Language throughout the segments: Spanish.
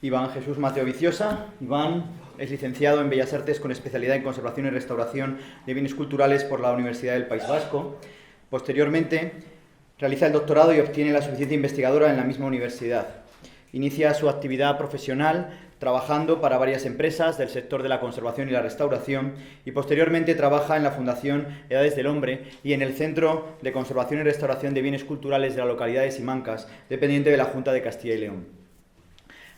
Iván Jesús Mateo Viciosa. Iván es licenciado en Bellas Artes con especialidad en Conservación y Restauración de Bienes Culturales por la Universidad del País Vasco. Posteriormente, realiza el doctorado y obtiene la suficiente investigadora en la misma universidad. Inicia su actividad profesional trabajando para varias empresas del sector de la conservación y la restauración y posteriormente trabaja en la Fundación Edades del Hombre y en el Centro de Conservación y Restauración de Bienes Culturales de la localidad de Simancas, dependiente de la Junta de Castilla y León.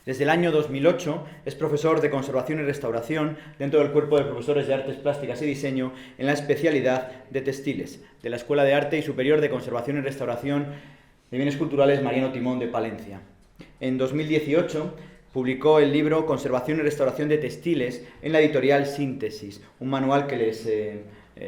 Desde el año 2008 es profesor de Conservación y Restauración dentro del Cuerpo de Profesores de Artes Plásticas y Diseño en la especialidad de Textiles de la Escuela de Arte y Superior de Conservación y Restauración de Bienes Culturales Mariano Timón de Palencia. En 2018 publicó el libro Conservación y Restauración de Textiles en la editorial Síntesis, un manual que les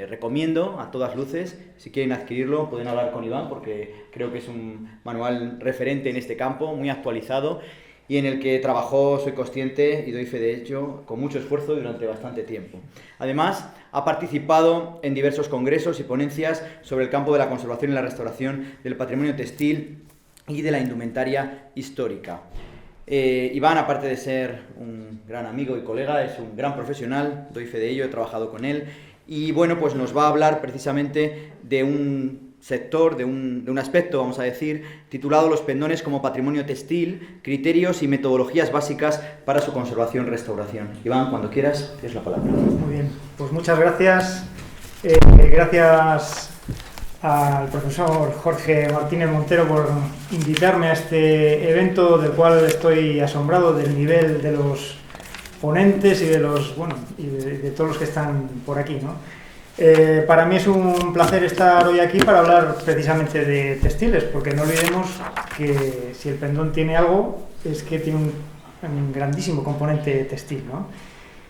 recomiendo a todas luces. Si quieren adquirirlo pueden hablar con Iván porque creo que es un manual referente en este campo, muy actualizado y en el que trabajó, soy consciente y doy fe de ello, con mucho esfuerzo durante bastante tiempo. Además, ha participado en diversos congresos y ponencias sobre el campo de la conservación y la restauración del patrimonio textil y de la indumentaria histórica. Iván, aparte de ser un gran amigo y colega, es un gran profesional, doy fe de ello, he trabajado con él, y bueno, pues nos va a hablar precisamente de un sector, de un aspecto, vamos a decir, titulado Los pendones como patrimonio textil, criterios y metodologías básicas para su conservación y restauración. Iván, cuando quieras, tienes la palabra. Muy bien, pues muchas gracias. Gracias al profesor Jorge Martínez Montero por invitarme a este evento, del cual estoy asombrado del nivel de los ponentes y de los, bueno, y de todos los que están por aquí, ¿no? Para mí es un placer estar hoy aquí para hablar precisamente de textiles, porque no olvidemos que si el pendón tiene algo, es que tiene un grandísimo componente textil, ¿no?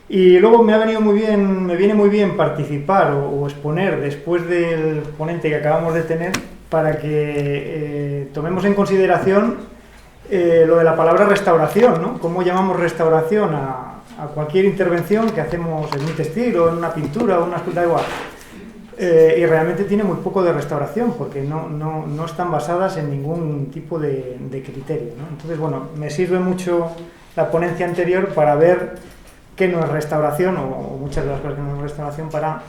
Y luego me viene muy bien participar o exponer después del ponente que acabamos de tener para que tomemos en consideración lo de la palabra restauración, ¿no? Cómo llamamos restauración a cualquier intervención que hacemos en un textil o en una pintura o una escultura, igual. Y realmente tiene muy poco de restauración porque no están basadas en ningún tipo de criterio, ¿no? Entonces, bueno, me sirve mucho la ponencia anterior para ver qué no es restauración o muchas de las cosas que no es restauración para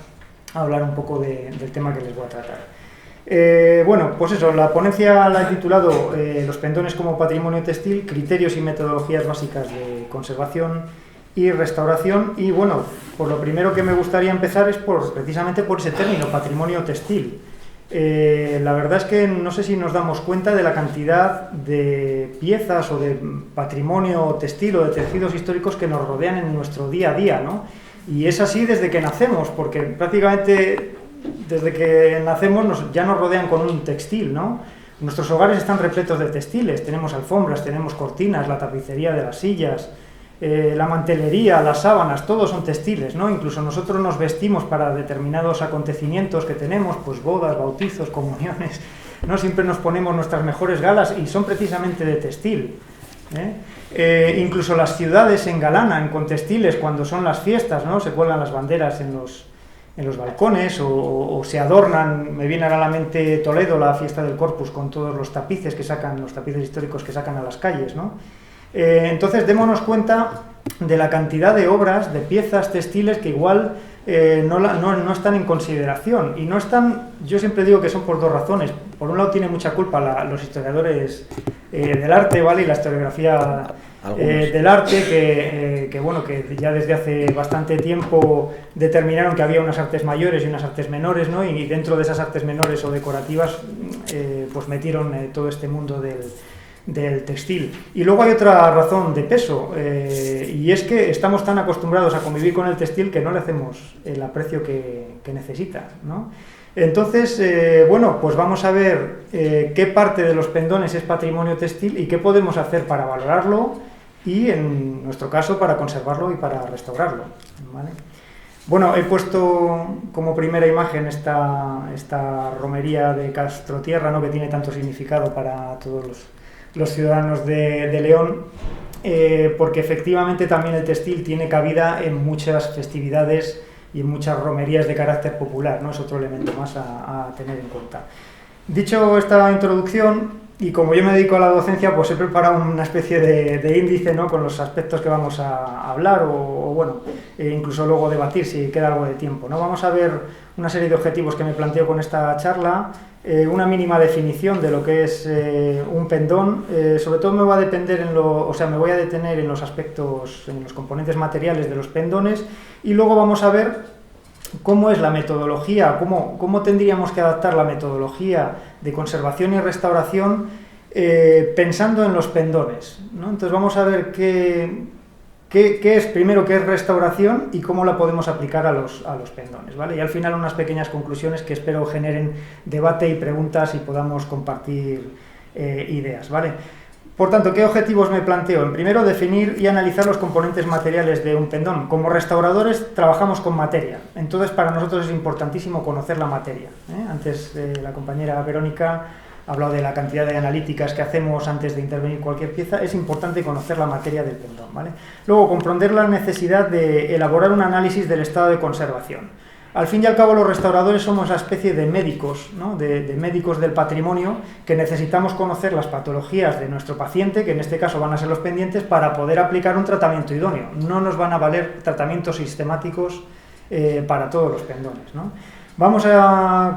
hablar un poco del tema que les voy a tratar. Bueno, pues eso, la ponencia la he titulado Los pendones como patrimonio textil, criterios y metodologías básicas de conservación y restauración. Y bueno, por lo primero que me gustaría empezar es precisamente por ese término, patrimonio textil. La verdad es que no sé si nos damos cuenta de la cantidad de piezas o de patrimonio textil o de tejidos históricos que nos rodean en nuestro día a día, ¿no? Y es así desde que nacemos, porque prácticamente desde que nacemos ya nos rodean con un textil, ¿no? Nuestros hogares están repletos de textiles, tenemos alfombras, tenemos cortinas, la tapicería de las sillas, la mantelería, las sábanas, todos son textiles, ¿no? Incluso nosotros nos vestimos para determinados acontecimientos que tenemos, pues bodas, bautizos, comuniones, ¿no? Siempre nos ponemos nuestras mejores galas y son precisamente de textil, ¿eh? Incluso las ciudades se engalanan con textiles cuando son las fiestas, ¿no? Se cuelgan las banderas en los balcones o se adornan. Me viene a la mente Toledo, la fiesta del Corpus, con todos los tapices los tapices históricos que sacan a las calles, ¿no? Entonces démonos cuenta de la cantidad de obras, de piezas textiles que igual no están en consideración, y no están, yo siempre digo que son por dos razones. Por un lado tiene mucha culpa los historiadores del arte, ¿vale? Y la historiografía del arte, que ya desde hace bastante tiempo determinaron que había unas artes mayores y unas artes menores, ¿no? Y dentro de esas artes menores o decorativas pues metieron todo este mundo del textil. Y luego hay otra razón de peso, y es que estamos tan acostumbrados a convivir con el textil que no le hacemos el aprecio que necesita, ¿no? Entonces, bueno, pues vamos a ver qué parte de los pendones es patrimonio textil y qué podemos hacer para valorarlo y, en nuestro caso, para conservarlo y para restaurarlo, ¿vale? Bueno, he puesto como primera imagen esta romería de Castrotierra, ¿no? Que tiene tanto significado para todos los ciudadanos de León, porque efectivamente también el textil tiene cabida en muchas festividades y en muchas romerías de carácter popular, ¿no? Es otro elemento más a tener en cuenta. Dicho esta introducción, y como yo me dedico a la docencia, pues he preparado una especie de índice, ¿no?, con los aspectos que vamos a hablar o bueno, incluso luego debatir si queda algo de tiempo, ¿no? Vamos a ver una serie de objetivos que me planteo con esta charla, una mínima definición de lo que es un pendón, sobre todo me va a depender me voy a detener en los aspectos, en los componentes materiales de los pendones, y luego vamos a ver cómo es la metodología, cómo tendríamos que adaptar la metodología de conservación y restauración pensando en los pendones, ¿no? Entonces vamos a ver qué es, primero, qué es restauración y cómo la podemos aplicar a los pendones, ¿vale? Y al final unas pequeñas conclusiones que espero generen debate y preguntas y podamos compartir ideas, ¿vale? Por tanto, ¿qué objetivos me planteo? En primero, definir y analizar los componentes materiales de un pendón. Como restauradores trabajamos con materia, entonces para nosotros es importantísimo conocer la materia, ¿eh? Antes la compañera Verónica ha hablado de la cantidad de analíticas que hacemos antes de intervenir cualquier pieza. Es importante conocer la materia del pendón, ¿vale? Luego, comprender la necesidad de elaborar un análisis del estado de conservación. Al fin y al cabo, los restauradores somos una especie de médicos, ¿no?, de médicos del patrimonio, que necesitamos conocer las patologías de nuestro paciente, que en este caso van a ser los pendientes, para poder aplicar un tratamiento idóneo. No nos van a valer tratamientos sistemáticos para todos los pendones, ¿no?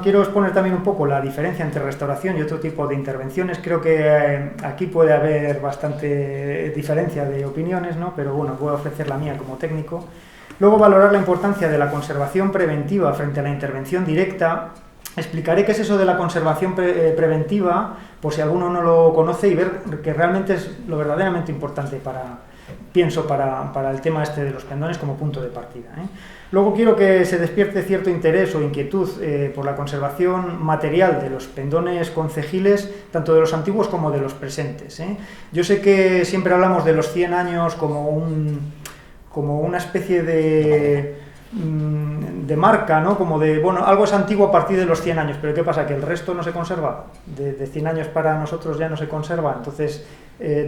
Quiero exponer también un poco la diferencia entre restauración y otro tipo de intervenciones. Creo que aquí puede haber bastante diferencia de opiniones, ¿no?, pero bueno, voy a ofrecer la mía como técnico. Luego, valorar la importancia de la conservación preventiva frente a la intervención directa. Explicaré qué es eso de la conservación preventiva, por si alguno no lo conoce, y ver que realmente es lo verdaderamente importante para el tema este de los pendones como punto de partida, ¿eh? Luego quiero que se despierte cierto interés o inquietud por la conservación material de los pendones concejiles, tanto de los antiguos como de los presentes, ¿eh? Yo sé que siempre hablamos de los 100 años como una especie de marca, ¿no?, como de, bueno, algo es antiguo a partir de los 100 años, pero ¿qué pasa? ¿Que el resto no se conserva? De 100 años para nosotros ya no se conserva, entonces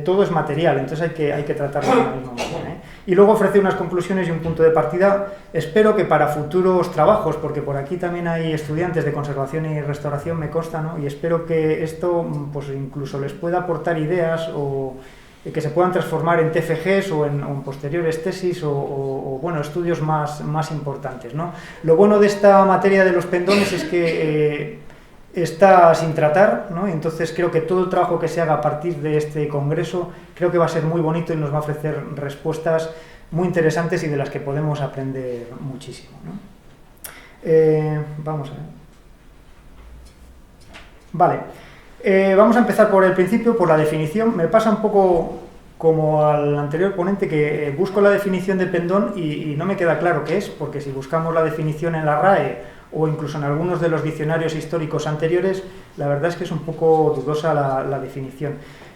todo es material, entonces hay que tratarlo de la misma manera, ¿eh? Y luego ofrecer unas conclusiones y un punto de partida, espero que para futuros trabajos, porque por aquí también hay estudiantes de conservación y restauración, me consta, ¿no?, y espero que esto pues incluso les pueda aportar ideas o que se puedan transformar en TFGs o en posteriores tesis o bueno, estudios más importantes, ¿no? Lo bueno de esta materia de los pendones es que está sin tratar, ¿no? Entonces creo que todo el trabajo que se haga a partir de este congreso creo que va a ser muy bonito y nos va a ofrecer respuestas muy interesantes y de las que podemos aprender muchísimo, ¿no? Vamos a ver. Vale. Vamos a empezar por el principio, por la definición. Me pasa un poco como al anterior ponente, que busco la definición de pendón y no me queda claro qué es, porque si buscamos la definición en la RAE o incluso en algunos de los diccionarios históricos anteriores, la verdad es que es un poco dudosa la definición.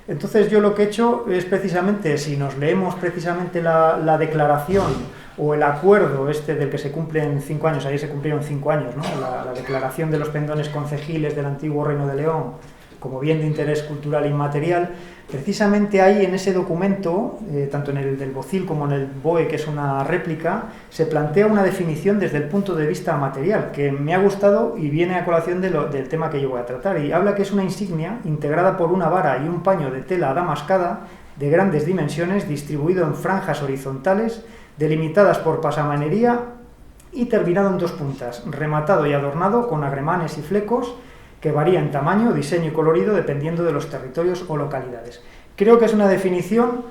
Entonces yo lo que he hecho es precisamente, si nos leemos precisamente la declaración o el acuerdo este del que se cumplen 5 años, ahí se cumplieron 5 años, ¿no?, la declaración de los pendones concejiles del antiguo Reino de León como bien de interés cultural inmaterial, precisamente ahí en ese documento, tanto en el del BOCIL como en el BOE, que es una réplica, se plantea una definición desde el punto de vista material, que me ha gustado y viene a colación del tema que yo voy a tratar, y habla que es una insignia integrada por una vara y un paño de tela adamascada de grandes dimensiones, distribuido en franjas horizontales, delimitadas por pasamanería y terminado en 2 puntas, rematado y adornado con agremanes y flecos, que varía en tamaño, diseño y colorido dependiendo de los territorios o localidades. Creo que es una definición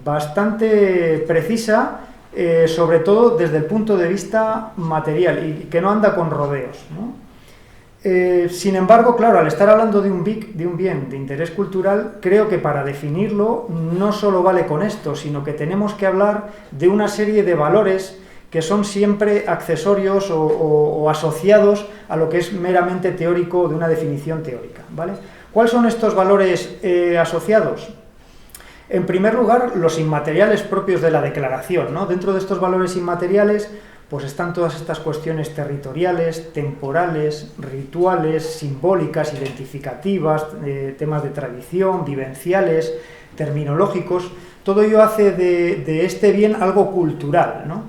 bastante precisa, sobre todo desde el punto de vista material y que no anda con rodeos, ¿no? Sin embargo, claro, al estar hablando de un bien de interés cultural, creo que para definirlo no solo vale con esto, sino que tenemos que hablar de una serie de valores que son siempre accesorios o asociados a lo que es meramente teórico de una definición teórica, ¿vale? ¿Cuáles son estos valores asociados? En primer lugar, los inmateriales propios de la declaración, ¿no? Dentro de estos valores inmateriales pues están todas estas cuestiones territoriales, temporales, rituales, simbólicas, identificativas, temas de tradición, vivenciales, terminológicos. Todo ello hace de este bien algo cultural, ¿no?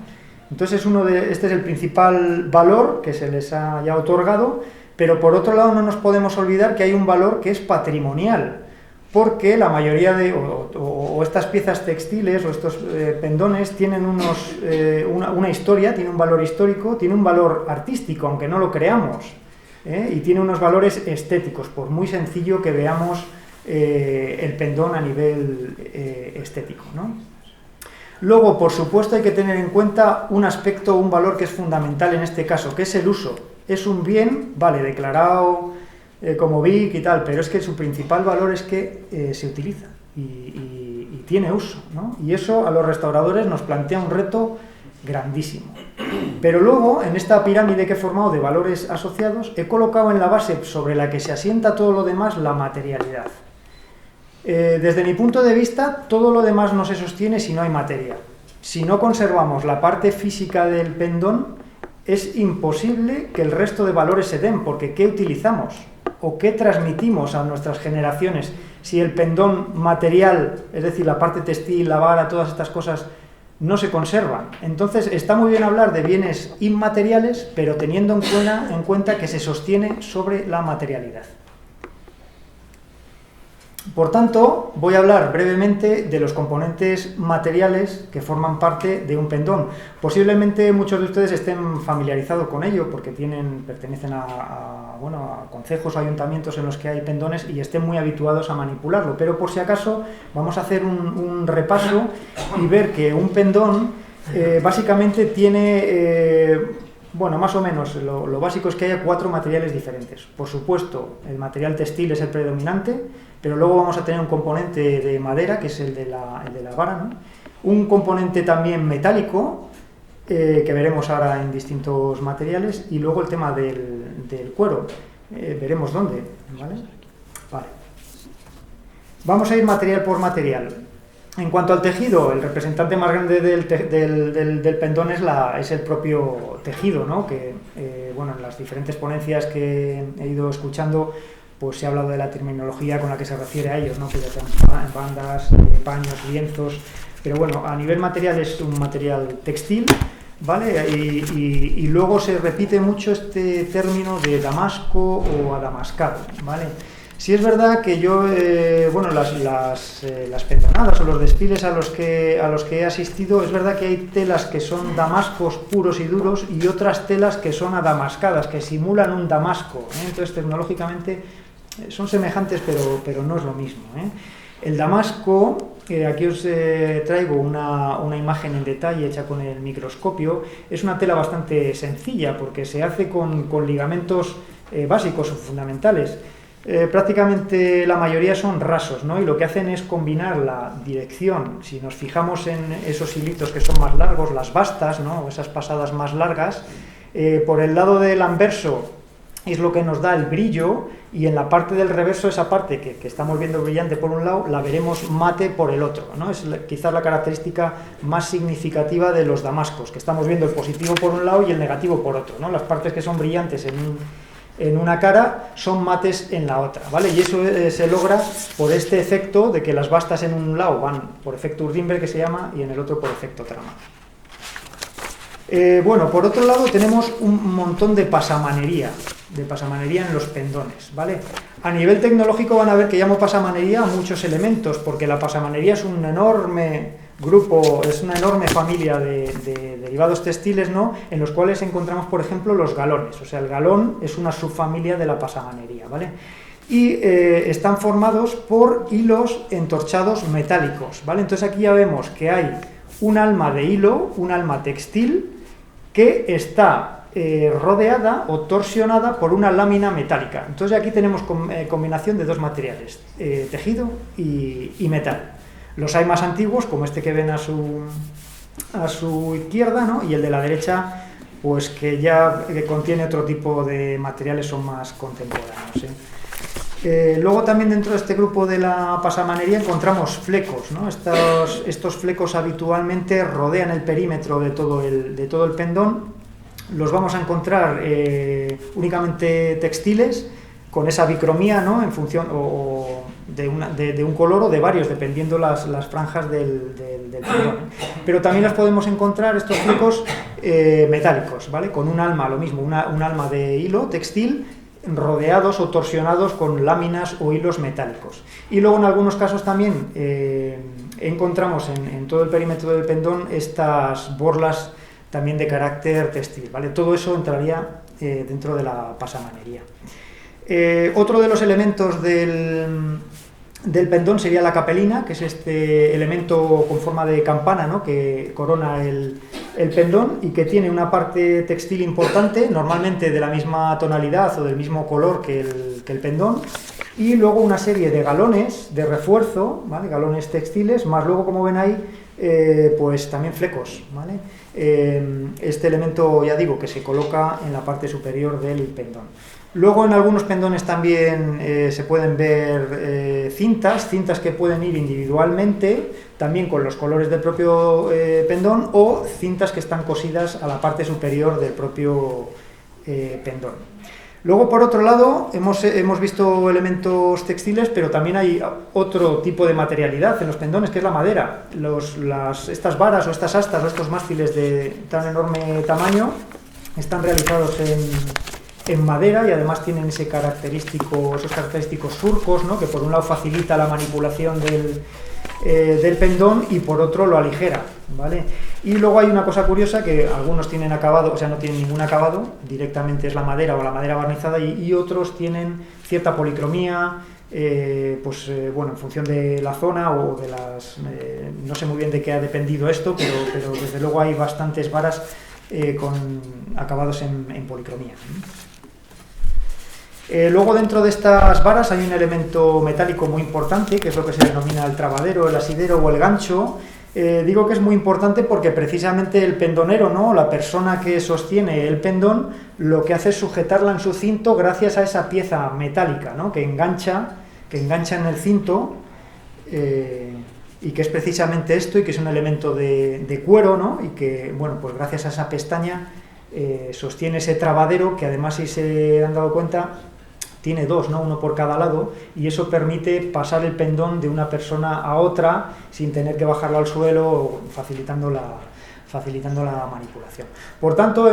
Entonces este es el principal valor que se les ha ya otorgado, pero por otro lado no nos podemos olvidar que hay un valor que es patrimonial. porque la mayoría de, o estas piezas textiles o estos pendones tienen una historia, tiene un valor histórico, tiene un valor artístico, aunque no lo creamos, y tiene unos valores estéticos, por muy sencillo que veamos el pendón a nivel estético, ¿no? Luego, por supuesto, hay que tener en cuenta un aspecto, un valor que es fundamental en este caso, que es el uso. Es un bien, vale, declarado como BIC y tal, pero es que su principal valor es que se utiliza y tiene uso, ¿no? Y eso a los restauradores nos plantea un reto grandísimo. Pero luego, en esta pirámide que he formado de valores asociados, he colocado en la base sobre la que se asienta todo lo demás la materialidad. Desde mi punto de vista, todo lo demás no se sostiene si no hay materia. Si no conservamos la parte física del pendón, es imposible que el resto de valores se den, porque ¿qué utilizamos? ¿O qué transmitimos a nuestras generaciones si el pendón material, es decir, la parte textil, la vara, todas estas cosas, no se conservan? Entonces, está muy bien hablar de bienes inmateriales, pero teniendo en cuenta que se sostiene sobre la materialidad. Por tanto, voy a hablar brevemente de los componentes materiales que forman parte de un pendón. Posiblemente muchos de ustedes estén familiarizados con ello porque pertenecen a concejos o ayuntamientos en los que hay pendones y estén muy habituados a manipularlo. Pero por si acaso vamos a hacer un repaso y ver que un pendón básicamente tiene... más o menos, lo básico es que haya 4 materiales diferentes. Por supuesto, el material textil es el predominante, pero luego vamos a tener un componente de madera, que es el de la vara, ¿no? Un componente también metálico, que veremos ahora en distintos materiales, y luego el tema del cuero. Veremos dónde, ¿vale? Vale. Vamos a ir material por material. En cuanto al tejido, el representante más grande del pendón es el propio tejido, ¿no? Que, en las diferentes ponencias que he ido escuchando, pues se ha hablado de la terminología con la que se refiere a ellos, ¿no? Que ya tenemos bandas, paños, lienzos, pero bueno, a nivel material es un material textil, ¿vale? Y luego se repite mucho este término de damasco o adamascado, ¿vale? Sí es verdad que yo, las pendonadas o los desfiles a los que he asistido, es verdad que hay telas que son damascos puros y duros y otras telas que son adamascadas, que simulan un damasco, ¿eh? Entonces, tecnológicamente son semejantes, pero no es lo mismo, ¿eh? El damasco, aquí os traigo una imagen en detalle hecha con el microscopio, es una tela bastante sencilla porque se hace con ligamentos básicos o fundamentales. Prácticamente la mayoría son rasos, ¿no? Y lo que hacen es combinar la dirección. Si nos fijamos en esos hilitos que son más largos, las bastas, ¿no? Esas pasadas más largas, por el lado del anverso es lo que nos da el brillo, y en la parte del reverso, esa parte que estamos viendo brillante por un lado, la veremos mate por el otro, ¿no? Es quizás la característica más significativa de los damascos, que estamos viendo el positivo por un lado y el negativo por otro, ¿no? Las partes que son brillantes en una cara son mates en la otra, ¿vale? Y eso se logra por este efecto de que las bastas en un lado van por efecto Urdimber, que se llama, y en el otro por efecto trama. Por otro lado tenemos un montón de pasamanería en los pendones, ¿vale? A nivel tecnológico van a ver que llamo pasamanería a muchos elementos, porque la pasamanería es un enorme grupo, es una enorme familia de derivados textiles, ¿no? En los cuales encontramos, por ejemplo, los galones. O sea, el galón es una subfamilia de la pasamanería, ¿vale? Y están formados por hilos entorchados metálicos, ¿vale? Entonces aquí ya vemos que hay un alma de hilo, un alma textil, que está rodeada o torsionada por una lámina metálica. Entonces aquí tenemos combinación de dos materiales, tejido y metal. Los hay más antiguos, como este que ven a su izquierda, ¿no? Y el de la derecha, pues que ya contiene otro tipo de materiales, son más contemporáneos, ¿eh? Luego también dentro de este grupo de la pasamanería encontramos flecos, ¿no? Estos flecos habitualmente rodean el perímetro de todo el pendón. Los vamos a encontrar únicamente textiles, con esa bicromía, ¿no? En función de un color o de varios, dependiendo las franjas del pendón. Pero también las podemos encontrar, estos flecos metálicos, ¿vale? Con un alma, lo mismo, un alma de hilo textil, rodeados o torsionados con láminas o hilos metálicos. Y luego en algunos casos también encontramos en todo el perímetro del pendón estas borlas también de carácter textil, ¿vale? Todo eso entraría dentro de la pasamanería. Otro de los elementos del pendón sería la capelina, que es este elemento con forma de campana, ¿no?, que corona el pendón y que tiene una parte textil importante, normalmente de la misma tonalidad o del mismo color que el pendón, y luego una serie de galones de refuerzo, ¿vale?, galones textiles, más luego, como ven ahí, pues también flecos, ¿vale? Este elemento, ya digo, que se coloca en la parte superior del pendón. Luego en algunos pendones también se pueden ver cintas que pueden ir individualmente, también con los colores del propio pendón, o cintas que están cosidas a la parte superior del propio pendón. Luego, por otro lado, hemos visto elementos textiles, pero también hay otro tipo de materialidad en los pendones, que es la madera. Estas varas o estas astas o estos mástiles de tan enorme tamaño están realizados en madera y además tienen esos característicos surcos, ¿no?, que por un lado facilita la manipulación del pendón y por otro lo aligera, ¿vale? Y luego hay una cosa curiosa, que algunos tienen acabado, o sea, no tienen ningún acabado, directamente es la madera o la madera barnizada, y otros tienen cierta policromía, bueno, en función de la zona o de las... no sé muy bien de qué ha dependido esto, pero desde luego hay bastantes varas con acabados en policromía. Luego, dentro de estas varas hay un elemento metálico muy importante, que es lo que se denomina el trabadero, el asidero o el gancho. Digo que es muy importante porque precisamente el pendonero, ¿no?, la persona que sostiene el pendón, lo que hace es sujetarla en su cinto gracias a esa pieza metálica, ¿no?, que engancha en el cinto, y que es precisamente esto, y que es un elemento de cuero, ¿no?, y que, bueno, pues gracias a esa pestaña sostiene ese trabadero, que además, si se han dado cuenta, tiene dos, ¿no?, uno por cada lado, y eso permite pasar el pendón de una persona a otra sin tener que bajarlo al suelo, facilitando la manipulación. Por tanto,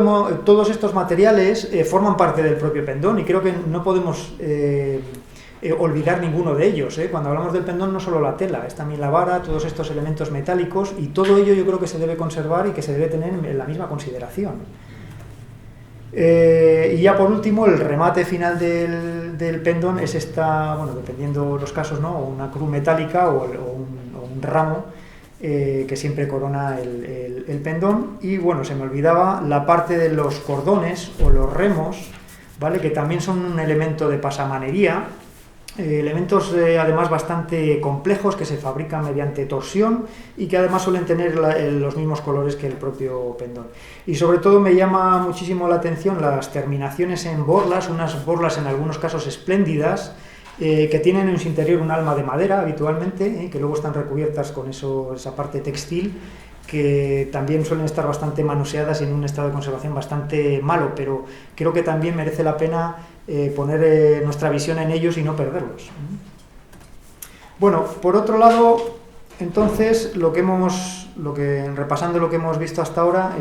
todos estos materiales forman parte del propio pendón, y creo que no podemos olvidar ninguno de ellos. Cuando hablamos del pendón, no solo la tela, es también la vara, todos estos elementos metálicos, y todo ello yo creo que se debe conservar y que se debe tener en la misma consideración. Y ya por último, el remate final del pendón es esta, bueno, dependiendo los casos, ¿no?, una cruz metálica o un ramo que siempre corona el pendón. Y bueno, se me olvidaba la parte de los cordones o los remos, ¿vale?, que también son un elemento de pasamanería. Elementos además bastante complejos, que se fabrican mediante torsión y que además suelen tener los mismos colores que el propio pendón. Y sobre todo me llama muchísimo la atención las terminaciones en borlas, unas borlas en algunos casos espléndidas, que tienen en su interior un alma de madera habitualmente, que luego están recubiertas con esa parte textil, que también suelen estar bastante manoseadas y en un estado de conservación bastante malo, pero creo que también merece la pena poner nuestra visión en ellos y no perderlos. Bueno, por otro lado, entonces, repasando lo que hemos visto hasta ahora,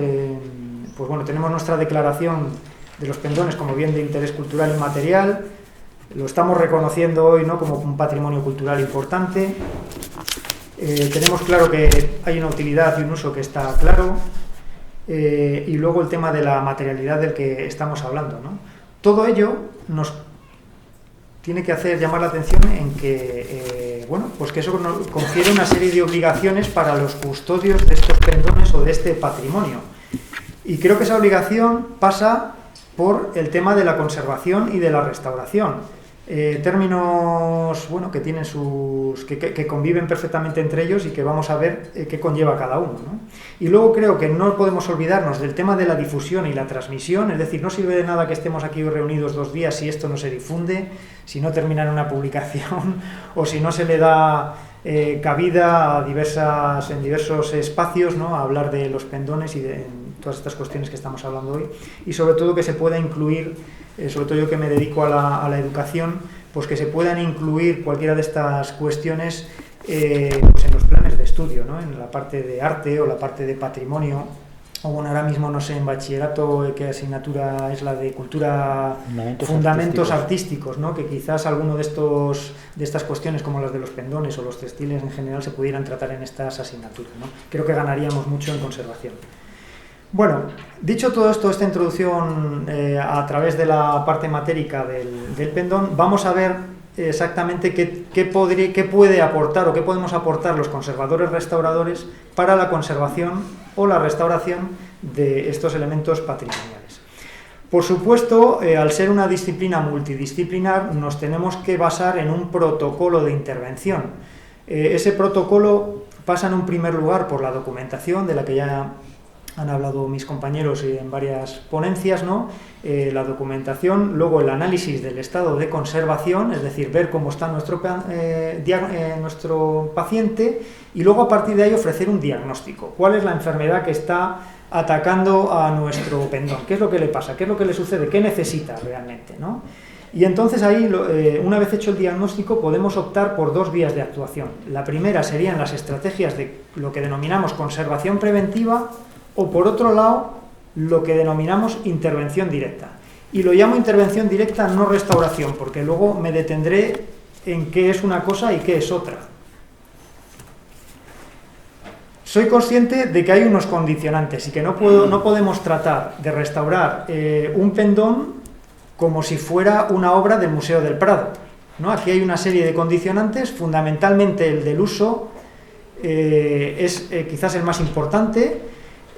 pues bueno, tenemos nuestra declaración de los pendones como bien de interés cultural inmaterial, lo estamos reconociendo hoy, ¿no?, como un patrimonio cultural importante. Tenemos claro que hay una utilidad y un uso que está claro, y luego el tema de la materialidad del que estamos hablando, ¿no? Todo ello nos tiene que hacer llamar la atención en que, bueno, pues que eso nos confiere una serie de obligaciones para los custodios de estos pendones o de este patrimonio. Y creo que esa obligación pasa por el tema de la conservación y de la restauración. Términos, bueno, que tienen que conviven perfectamente entre ellos y que vamos a ver qué conlleva cada uno, ¿no? Y luego creo que no podemos olvidarnos del tema de la difusión y la transmisión, es decir, no sirve de nada que estemos aquí reunidos 2 días si esto no se difunde, si no termina en una publicación o si no se le da cabida en diversos espacios, ¿no?, a hablar de los pendones y de todas estas cuestiones que estamos hablando hoy, y sobre todo que se pueda incluir, sobre todo yo que me dedico a la educación, pues que se puedan incluir cualquiera de estas cuestiones pues en los planes de estudio, ¿no?, en la parte de arte o la parte de patrimonio, o bueno, ahora mismo no sé en bachillerato qué asignatura es la de cultura, fundamentos artísticos, ¿no? Que quizás alguno de estas cuestiones como las de los pendones o los textiles en general se pudieran tratar en estas asignaturas, ¿no? Creo que ganaríamos mucho en conservación. Bueno, dicho todo esto, esta introducción a través de la parte matérica del pendón, vamos a ver exactamente qué puede aportar o qué podemos aportar los conservadores restauradores para la conservación o la restauración de estos elementos patrimoniales. Por supuesto, al ser una disciplina multidisciplinar, nos tenemos que basar en un protocolo de intervención. Ese protocolo pasa en un primer lugar por la documentación, de la que ya han hablado mis compañeros en varias ponencias, ¿no? La documentación, luego el análisis del estado de conservación, es decir, ver cómo está nuestro paciente, y luego a partir de ahí ofrecer un diagnóstico. ¿Cuál es la enfermedad que está atacando a nuestro pendón? ¿Qué es lo que le pasa? ¿Qué es lo que le sucede? ¿Qué necesita realmente, ¿no? Y entonces ahí, una vez hecho el diagnóstico, podemos optar por dos vías de actuación. La primera serían las estrategias de lo que denominamos conservación preventiva, o por otro lado, lo que denominamos intervención directa. Y lo llamo intervención directa, no restauración, porque luego me detendré en qué es una cosa y qué es otra. Soy consciente de que hay unos condicionantes y que no podemos tratar de restaurar un pendón como si fuera una obra del Museo del Prado, ¿no? Aquí hay una serie de condicionantes, fundamentalmente el del uso es quizás el más importante,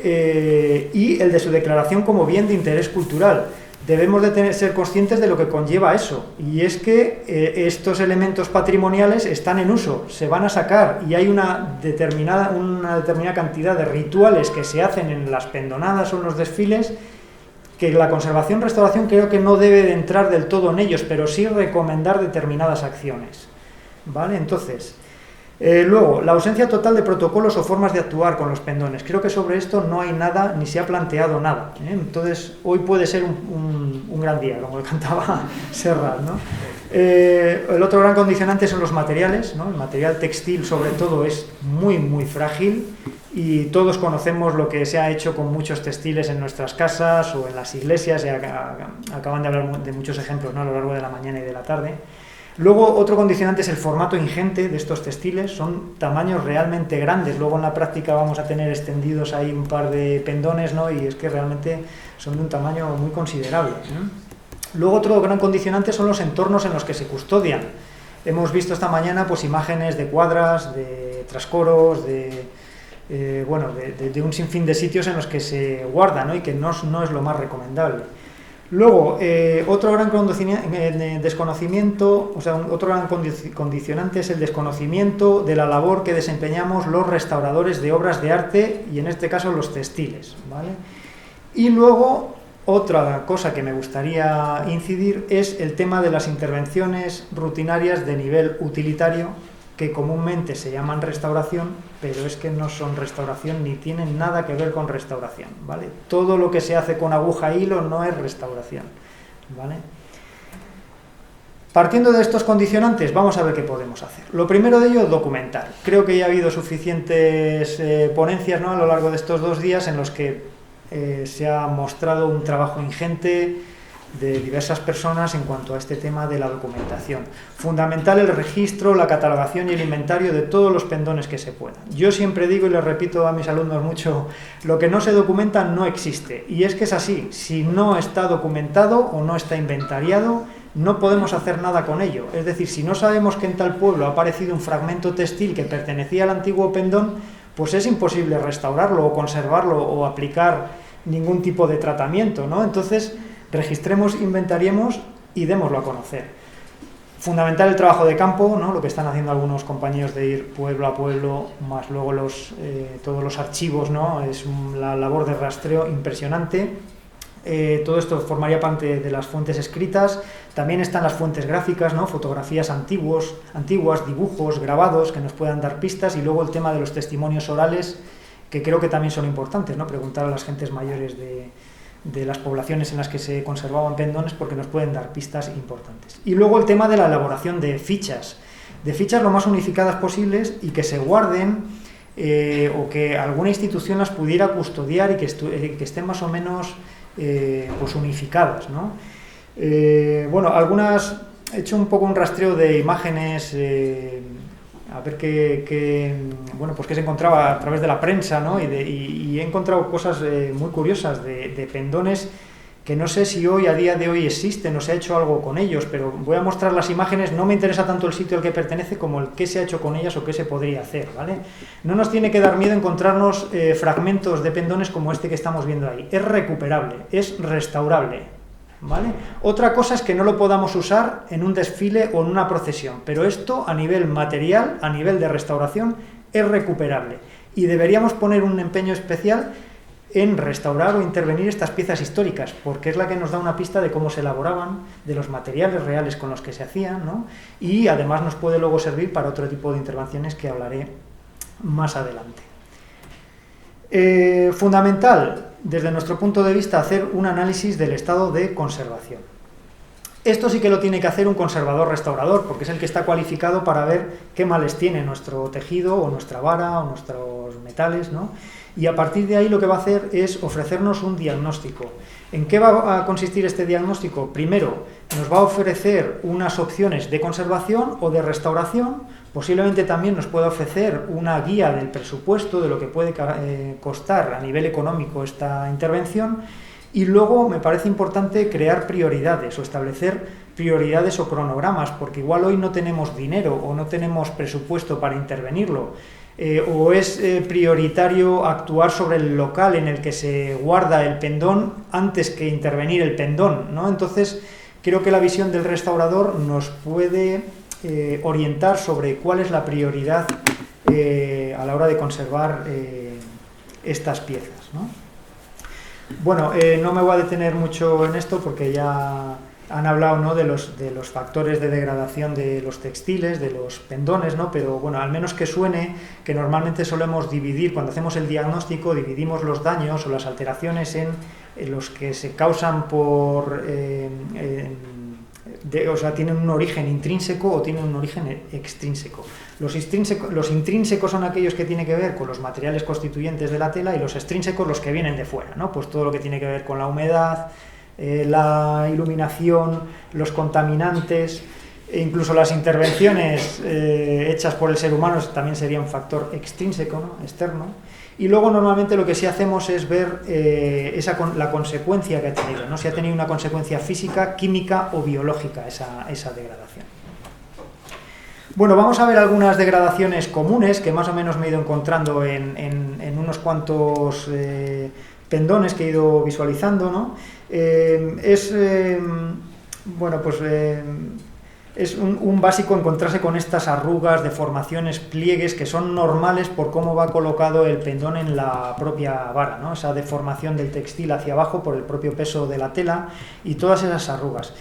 y el de su declaración como bien de interés cultural. Debemos de ser conscientes de lo que conlleva eso, y es que estos elementos patrimoniales están en uso, se van a sacar, y hay una determinada cantidad de rituales que se hacen en las pendonadas o en los desfiles, que la conservación-restauración creo que no debe de entrar del todo en ellos, pero sí recomendar determinadas acciones, ¿vale? Entonces, luego, la ausencia total de protocolos o formas de actuar con los pendones. Creo que sobre esto no hay nada, ni se ha planteado nada, ¿eh? Entonces, hoy puede ser un gran día, como le cantaba Serrat, ¿no? El otro gran condicionante son los materiales, ¿no? El material textil, sobre todo, es muy, muy frágil, y todos conocemos lo que se ha hecho con muchos textiles en nuestras casas o en las iglesias. Acaban de hablar de muchos ejemplos, ¿no? A lo largo de la mañana y de la tarde. Luego, otro condicionante es el formato ingente de estos textiles, son tamaños realmente grandes. Luego en la práctica vamos a tener extendidos ahí un par de pendones, ¿no? Y es que realmente son de un tamaño muy considerable, ¿no? Luego, otro gran condicionante son los entornos en los que se custodian. Hemos visto esta mañana pues imágenes de cuadras, de trascoros, de un sinfín de sitios en los que se guarda, ¿no? Y que no es lo más recomendable. Luego, otro gran desconocimiento, o sea, otro gran condicionante es el desconocimiento de la labor que desempeñamos los restauradores de obras de arte, y en este caso los textiles, ¿vale? Y luego, otra cosa que me gustaría incidir es el tema de las intervenciones rutinarias de nivel utilitario, que comúnmente se llaman restauración, pero es que no son restauración ni tienen nada que ver con restauración, ¿vale? Todo lo que se hace con aguja e hilo no es restauración, ¿vale? Partiendo de estos condicionantes, vamos a ver qué podemos hacer. Lo primero de ello, documentar. Creo que ya ha habido suficientes ponencias, ¿no? A lo largo de estos 2 días en los que se ha mostrado un trabajo ingente de diversas personas en cuanto a este tema de la documentación. Fundamental el registro, la catalogación y el inventario de todos los pendones que se puedan. Yo siempre digo, y les repito a mis alumnos mucho, lo que no se documenta no existe, y es que es así. Si no está documentado o no está inventariado, no podemos hacer nada con ello. Es decir, si no sabemos que en tal pueblo ha aparecido un fragmento textil que pertenecía al antiguo pendón, pues es imposible restaurarlo o conservarlo o aplicar ningún tipo de tratamiento, ¿no? Entonces, registremos, inventariemos y démoslo a conocer. Fundamental el trabajo de campo, ¿no? Lo que están haciendo algunos compañeros de ir pueblo a pueblo, más luego todos los archivos, ¿no? Es la labor de rastreo impresionante. Todo esto formaría parte de las fuentes escritas. También están las fuentes gráficas, ¿no? Fotografías antiguas, dibujos, grabados que nos puedan dar pistas, y luego el tema de los testimonios orales, que creo que también son importantes, ¿no? Preguntar a las gentes mayores de las poblaciones en las que se conservaban pendones, porque nos pueden dar pistas importantes. Y luego el tema de la elaboración de fichas lo más unificadas posibles y que se guarden o que alguna institución las pudiera custodiar y que estén más o menos pues unificadas, ¿no? Bueno, algunas, he hecho un poco un rastreo de imágenes, a ver bueno, pues qué se encontraba a través de la prensa, ¿no? Y he encontrado cosas muy curiosas de pendones que no sé si hoy, a día de hoy, existen o se ha hecho algo con ellos, pero voy a mostrar las imágenes. No me interesa tanto el sitio al que pertenece como el qué se ha hecho con ellas o qué se podría hacer, ¿vale? No nos tiene que dar miedo encontrarnos fragmentos de pendones como este que estamos viendo ahí. Es recuperable, es restaurable, ¿vale? Otra cosa es que no lo podamos usar en un desfile o en una procesión, pero esto a nivel material, a nivel de restauración, es recuperable. Y deberíamos poner un empeño especial en restaurar o intervenir estas piezas históricas, porque es la que nos da una pista de cómo se elaboraban, de los materiales reales con los que se hacían, ¿no? Y además nos puede luego servir para otro tipo de intervenciones que hablaré más adelante. Fundamental, desde nuestro punto de vista, hacer un análisis del estado de conservación. Esto sí que lo tiene que hacer un conservador restaurador, porque es el que está cualificado para ver qué males tiene nuestro tejido o nuestra vara o nuestros metales, ¿no? Y a partir de ahí lo que va a hacer es ofrecernos un diagnóstico. ¿En qué va a consistir este diagnóstico? Primero, nos va a ofrecer unas opciones de conservación o de restauración. Posiblemente también nos pueda ofrecer una guía del presupuesto de lo que puede costar a nivel económico esta intervención. Y luego me parece importante crear prioridades o establecer prioridades o cronogramas, porque igual hoy no tenemos dinero o no tenemos presupuesto para intervenirlo. O es prioritario actuar sobre el local en el que se guarda el pendón antes que intervenir el pendón, ¿no? Entonces, creo que la visión del restaurador nos puede orientar sobre cuál es la prioridad a la hora de conservar estas piezas, ¿no? Bueno, no me voy a detener mucho en esto porque ya han hablado, ¿no?, de los factores de degradación de los textiles, de los pendones, ¿no? Pero bueno, al menos que suene que normalmente solemos dividir, cuando hacemos el diagnóstico, dividimos los daños o las alteraciones en los que se causan por... o sea, tienen un origen intrínseco o tienen un origen extrínseco. Los intrínsecos son aquellos que tienen que ver con los materiales constituyentes de la tela y los extrínsecos los que vienen de fuera, ¿no? Pues todo lo que tiene que ver con la humedad, la iluminación, los contaminantes, e incluso las intervenciones hechas por el ser humano también sería un factor extrínseco, ¿no?, externo. Y luego normalmente lo que sí hacemos es ver la consecuencia que ha tenido, ¿no?, si ha tenido una consecuencia física, química o biológica esa degradación. Bueno, vamos a ver algunas degradaciones comunes que más o menos me he ido encontrando en unos cuantos pendones que he ido visualizando, ¿no? Bueno, pues es un básico encontrarse con estas arrugas, deformaciones, pliegues que son normales por cómo va colocado el pendón en la propia vara, ¿no? Esa deformación del textil hacia abajo por el propio peso de la tela y todas esas arrugas.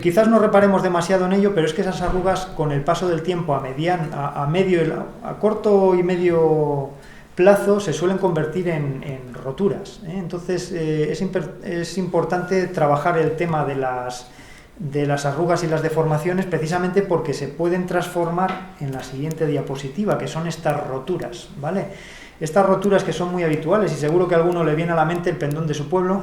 Quizás no reparemos demasiado en ello, pero es que esas arrugas con el paso del tiempo a corto y medio plazo se suelen convertir en roturas, ¿eh? Entonces es importante trabajar el tema de las arrugas y las deformaciones precisamente porque se pueden transformar en la siguiente diapositiva, que son estas roturas, ¿vale? Estas roturas que son muy habituales y seguro que a alguno le viene a la mente el pendón de su pueblo.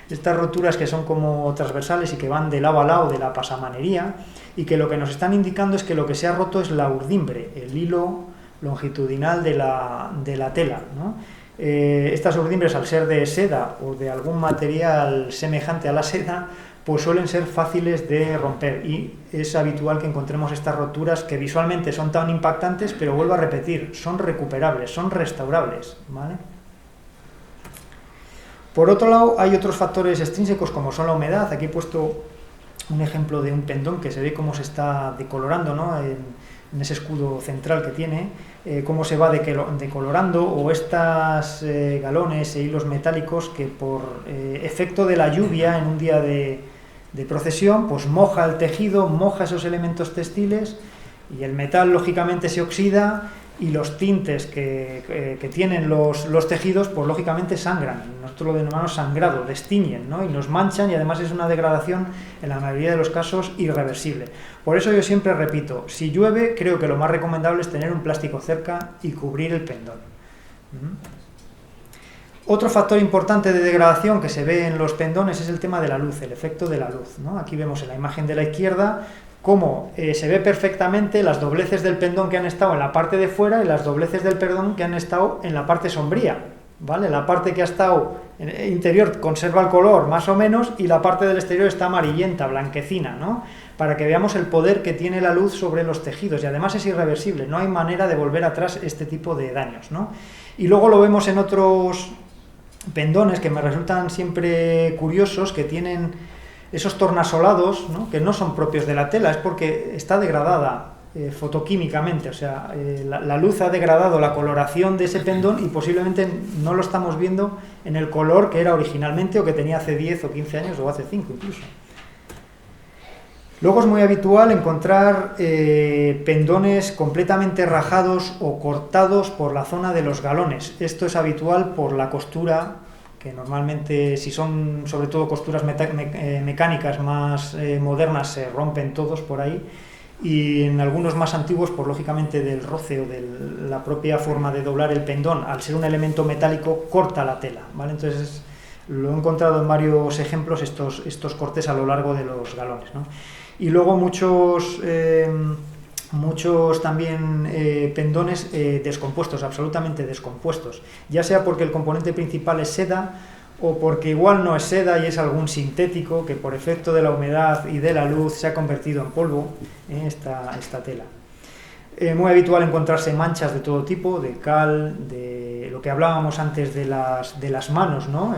Estas roturas que son como transversales y que van de lado a lado de la pasamanería y que lo que nos están indicando es que lo que se ha roto es la urdimbre, el hilo longitudinal de la tela, ¿no? Estas urdimbres, al ser de seda o de algún material semejante a la seda, pues suelen ser fáciles de romper y es habitual que encontremos estas roturas que visualmente son tan impactantes, pero vuelvo a repetir, son recuperables, son restaurables, ¿vale? Por otro lado, hay otros factores extrínsecos como son la humedad. Aquí he puesto un ejemplo de un pendón que se ve cómo se está decolorando, ¿no?, en ese escudo central que tiene, cómo se va decolorando, o estas galones e hilos metálicos que por efecto de la lluvia en un día de procesión, pues moja el tejido, moja esos elementos textiles y el metal lógicamente se oxida y los tintes que tienen los tejidos, pues lógicamente sangran. Nosotros lo denominamos sangrado, destiñen, ¿no? Y nos manchan, y además es una degradación, en la mayoría de los casos, irreversible. Por eso yo siempre repito, si llueve, creo que lo más recomendable es tener un plástico cerca y cubrir el pendón. Otro factor importante de degradación que se ve en los pendones es el tema de la luz, el efecto de la luz, ¿no? Aquí vemos en la imagen de la izquierda cómo se ve perfectamente las dobleces del pendón que han estado en la parte de fuera y las dobleces del pendón que han estado en la parte sombría, ¿vale? La parte que ha estado interior conserva el color más o menos, y la parte del exterior está amarillenta, blanquecina, ¿no? Para que veamos el poder que tiene la luz sobre los tejidos, y además es irreversible, no hay manera de volver atrás este tipo de daños, ¿no? Y luego lo vemos en otros pendones que me resultan siempre curiosos, que tienen esos tornasolados, ¿no? Que no son propios de la tela, es porque está degradada fotoquímicamente, o sea, la luz ha degradado la coloración de ese pendón y posiblemente no lo estamos viendo en el color que era originalmente o que tenía hace 10 o 15 años o hace 5 incluso. Luego es muy habitual encontrar pendones completamente rajados o cortados por la zona de los galones. Esto es habitual por la costura, que normalmente, si son sobre todo costuras mecánicas más modernas, se rompen todos por ahí, y en algunos más antiguos, pues lógicamente del roce o de la propia forma de doblar el pendón, al ser un elemento metálico, corta la tela, ¿vale? Entonces lo he encontrado en varios ejemplos, estos cortes a lo largo de los galones, ¿no? Y luego muchos también pendones descompuestos, absolutamente descompuestos, ya sea porque el componente principal es seda, o porque igual no es seda y es algún sintético que por efecto de la humedad y de la luz se ha convertido en polvo, esta tela. Muy habitual encontrarse manchas de todo tipo, de cal, de lo que hablábamos antes de las manos, ¿no?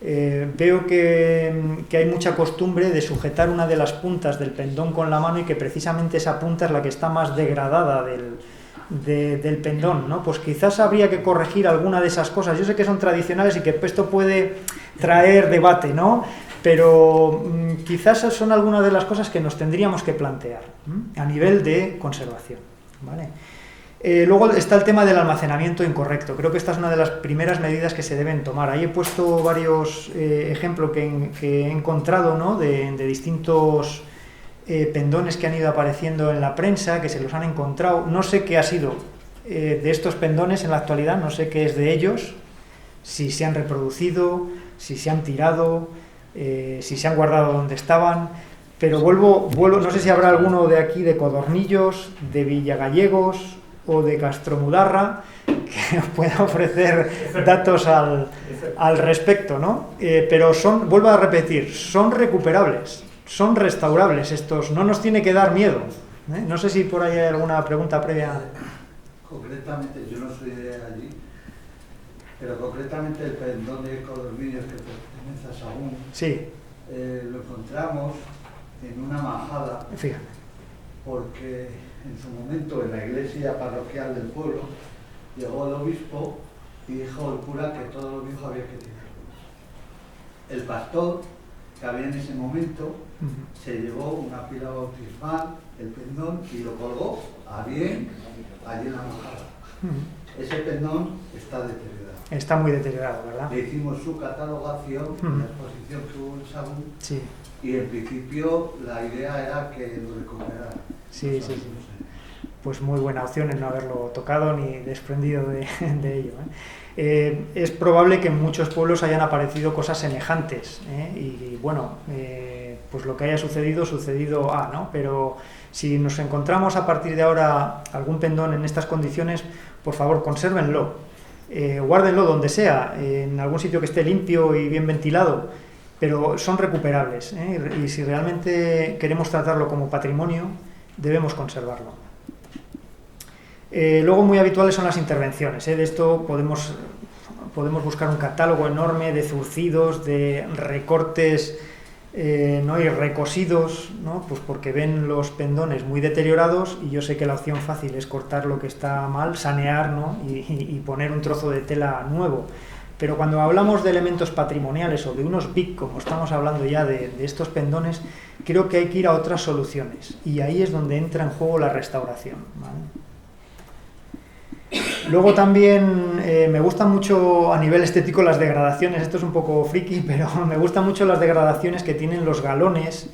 Veo que hay mucha costumbre de sujetar una de las puntas del pendón con la mano, y que precisamente esa punta es la que está más degradada del pendón, ¿no? Pues quizás habría que corregir alguna de esas cosas. Yo sé que son tradicionales y que esto puede traer debate, ¿no? Pero quizás son algunas de las cosas que nos tendríamos que plantear a nivel de conservación, ¿vale? Luego está el tema del almacenamiento incorrecto. Creo que esta es una de las primeras medidas que se deben tomar. Ahí he puesto varios ejemplos que he encontrado, ¿no? de distintos pendones que han ido apareciendo en la prensa, que se los han encontrado. No sé qué ha sido de estos pendones en la actualidad, no sé qué es de ellos, si se han reproducido, si se han tirado, si se han guardado donde estaban, pero vuelvo, no sé si habrá alguno de aquí de Codornillos, de Villagallegos o de Castromudarra que pueda ofrecer datos al respecto, ¿no? Pero vuelvo a repetir, son recuperables, son restaurables estos, no nos tiene que dar miedo, ¿eh? No sé si por ahí hay alguna pregunta previa. Concretamente, yo no soy de allí, pero concretamente el pendón de Codornillos que pertenece a Sahagún, sí. Lo encontramos en una majada. Fíjate. Porque en su momento en la iglesia parroquial del pueblo llegó el obispo y dijo al cura que todos los viejos había que tirarlos. El pastor que había en ese momento se llevó una pila bautismal, el pendón, y lo colgó a bien allí en la majada. Ese pendón está deteriorado. Está muy deteriorado, ¿verdad? Le hicimos su catalogación, la exposición que hubo en Sahagún, sí. Y en principio la idea era que lo recuperara. Sí, sí, sí. Pues muy buena opción en no haberlo tocado ni desprendido de ello, ¿eh? Es probable que en muchos pueblos hayan aparecido cosas semejantes, ¿eh? Y bueno, pues lo que haya sucedido ¿no? Pero si nos encontramos a partir de ahora algún pendón en estas condiciones, por favor, consérvenlo, guárdenlo donde sea, en algún sitio que esté limpio y bien ventilado, pero son recuperables, ¿eh? Y si realmente queremos tratarlo como patrimonio, debemos conservarlo. Luego muy habituales son las intervenciones, ¿eh? De esto podemos buscar un catálogo enorme de zurcidos, de recortes, ¿no? Y recosidos, ¿no? Pues porque ven los pendones muy deteriorados, y yo sé que la opción fácil es cortar lo que está mal, sanear, ¿no? y poner un trozo de tela nuevo. Pero cuando hablamos de elementos patrimoniales o de unos BIC, como estamos hablando ya de estos pendones, creo que hay que ir a otras soluciones, y ahí es donde entra en juego la restauración, ¿vale? Luego también me gustan mucho a nivel estético las degradaciones, esto es un poco friki, pero me gustan mucho las degradaciones que tienen los galones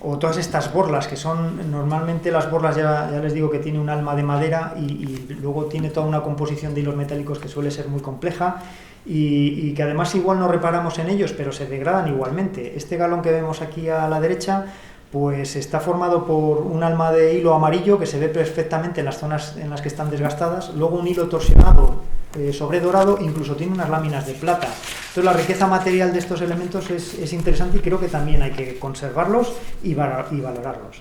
o todas estas borlas, que son normalmente las borlas, ya les digo que tiene un alma de madera y luego tiene toda una composición de hilos metálicos que suele ser muy compleja y que además igual no reparamos en ellos, pero se degradan igualmente. Este galón que vemos aquí a la derecha pues está formado por un alma de hilo amarillo que se ve perfectamente en las zonas en las que están desgastadas, luego un hilo torsionado sobre dorado, incluso tiene unas láminas de plata. Entonces la riqueza material de estos elementos es interesante y creo que también hay que conservarlos y valorarlos.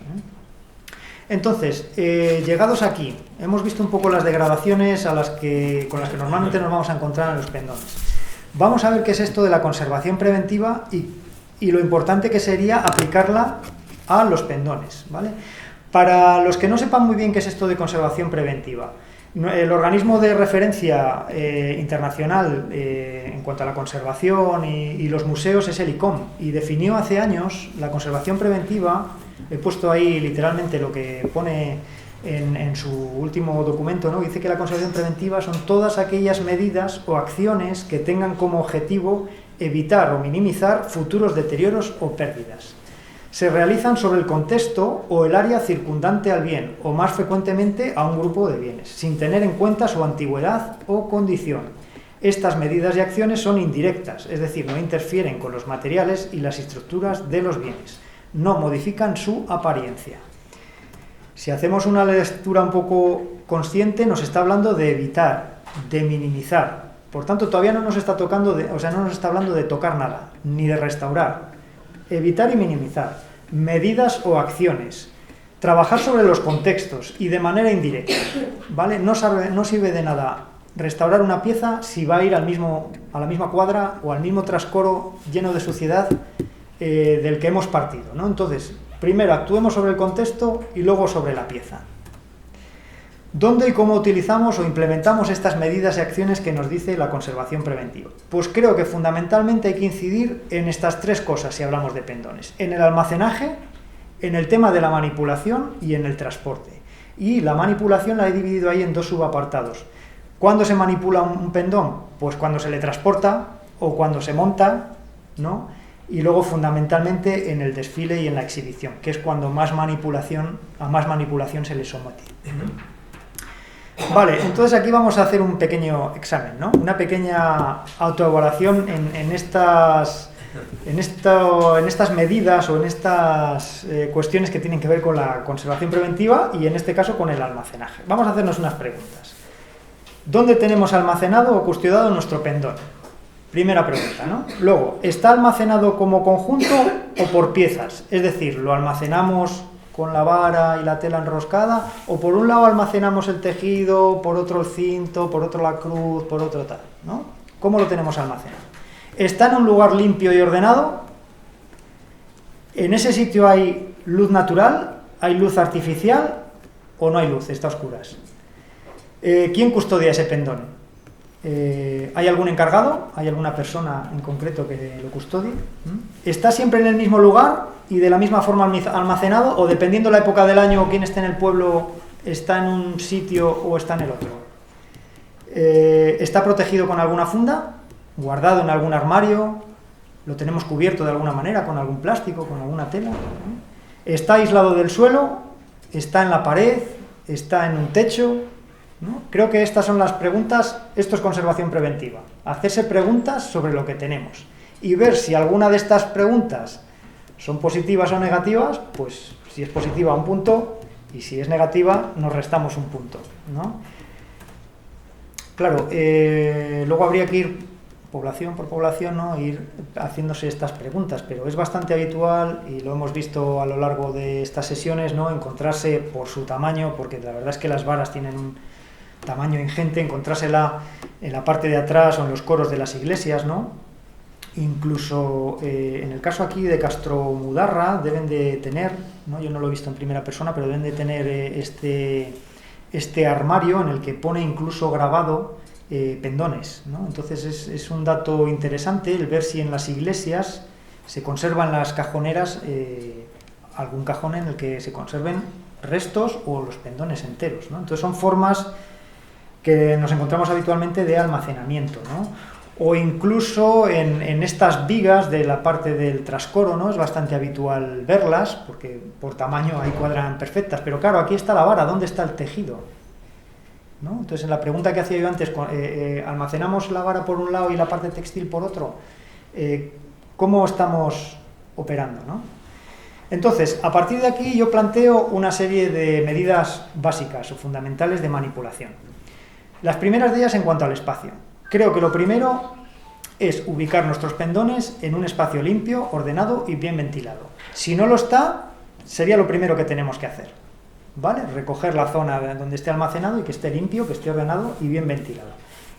Entonces, llegados aquí, hemos visto un poco las degradaciones con las que normalmente nos vamos a encontrar en los pendones. Vamos a ver qué es esto de la conservación preventiva y lo importante que sería aplicarla a los pendones, ¿vale? Para los que no sepan muy bien qué es esto de conservación preventiva, el organismo de referencia internacional en cuanto a la conservación y los museos es el ICOM, y definió hace años la conservación preventiva. He puesto ahí literalmente lo que pone en su último documento, ¿no? Dice que la conservación preventiva son todas aquellas medidas o acciones que tengan como objetivo evitar o minimizar futuros deterioros o pérdidas. Se realizan sobre el contexto o el área circundante al bien, o más frecuentemente a un grupo de bienes, sin tener en cuenta su antigüedad o condición. Estas medidas y acciones son indirectas, es decir, no interfieren con los materiales y las estructuras de los bienes, no modifican su apariencia. Si hacemos una lectura un poco consciente, nos está hablando de evitar, de minimizar. Por tanto, todavía no nos está no nos está hablando de tocar nada, ni de restaurar. Evitar y minimizar, medidas o acciones, trabajar sobre los contextos y de manera indirecta, ¿vale? No sirve de nada restaurar una pieza si va a ir a la misma cuadra o al mismo trascoro lleno de suciedad del que hemos partido, ¿no? Entonces, primero actuemos sobre el contexto y luego sobre la pieza. ¿Dónde y cómo utilizamos o implementamos estas medidas y acciones que nos dice la conservación preventiva? Pues creo que fundamentalmente hay que incidir en estas tres cosas si hablamos de pendones: en el almacenaje, en el tema de la manipulación y en el transporte. Y la manipulación la he dividido ahí en dos subapartados. ¿Cuándo se manipula un pendón? Pues cuando se le transporta o cuando se monta, ¿no? Y luego fundamentalmente en el desfile y en la exhibición, que es cuando a más manipulación se le somete. Vale, entonces aquí vamos a hacer un pequeño examen, ¿no? Una pequeña autoevaluación en estas medidas o en estas cuestiones que tienen que ver con la conservación preventiva y en este caso con el almacenaje. Vamos a hacernos unas preguntas. ¿Dónde tenemos almacenado o custodiado nuestro pendón? Primera pregunta, ¿no? Luego, ¿está almacenado como conjunto o por piezas? Es decir, ¿lo almacenamos con la vara y la tela enroscada, o por un lado almacenamos el tejido, por otro el cinto, por otro la cruz, por otro tal, ¿no? ¿Cómo lo tenemos almacenado? ¿Está en un lugar limpio y ordenado? ¿En ese sitio hay luz natural? ¿Hay luz artificial? ¿O no hay luz? Está a oscuras. ¿Quién custodia ese pendón? ¿Hay algún encargado? ¿Hay alguna persona en concreto que lo custodie? ¿Está siempre en el mismo lugar y de la misma forma almacenado? ¿O dependiendo de la época del año o quién esté en el pueblo, está en un sitio o está en el otro? ¿Está protegido con alguna funda? ¿Guardado en algún armario? ¿Lo tenemos cubierto de alguna manera con algún plástico, con alguna tela? ¿Está aislado del suelo? ¿Está en la pared? ¿Está en un techo? ¿No? Creo que estas son las preguntas. Esto es conservación preventiva, hacerse preguntas sobre lo que tenemos y ver si alguna de estas preguntas son positivas o negativas. Pues si es positiva, un punto, y si es negativa, nos restamos un punto, ¿no? Claro, luego habría que ir población por población, ¿no? Ir haciéndose estas preguntas, pero es bastante habitual, y lo hemos visto a lo largo de estas sesiones, ¿no? Encontrarse por su tamaño, porque la verdad es que las varas tienen un tamaño ingente, encontrársela en la parte de atrás o en los coros de las iglesias, ¿no? Incluso en el caso aquí de Castromudarra deben de tener, ¿no? Yo no lo he visto en primera persona, pero deben de tener este armario en el que pone incluso grabado pendones, ¿no? Entonces es un dato interesante el ver si en las iglesias se conservan las cajoneras, algún cajón en el que se conserven restos o los pendones enteros, ¿no? Entonces son formas que nos encontramos habitualmente de almacenamiento, ¿no? O incluso en estas vigas de la parte del trascoro, ¿no? Es bastante habitual verlas, porque por tamaño ahí cuadran perfectas, pero claro, aquí está la vara, ¿dónde está el tejido? ¿No? Entonces, en la pregunta que hacía yo antes, ¿almacenamos la vara por un lado y la parte textil por otro? ¿Cómo estamos operando, ¿no? Entonces, a partir de aquí yo planteo una serie de medidas básicas o fundamentales de manipulación. Las primeras de ellas en cuanto al espacio. Creo que lo primero es ubicar nuestros pendones en un espacio limpio, ordenado y bien ventilado. Si no lo está, sería lo primero que tenemos que hacer, ¿vale? Recoger la zona donde esté almacenado y que esté limpio, que esté ordenado y bien ventilado.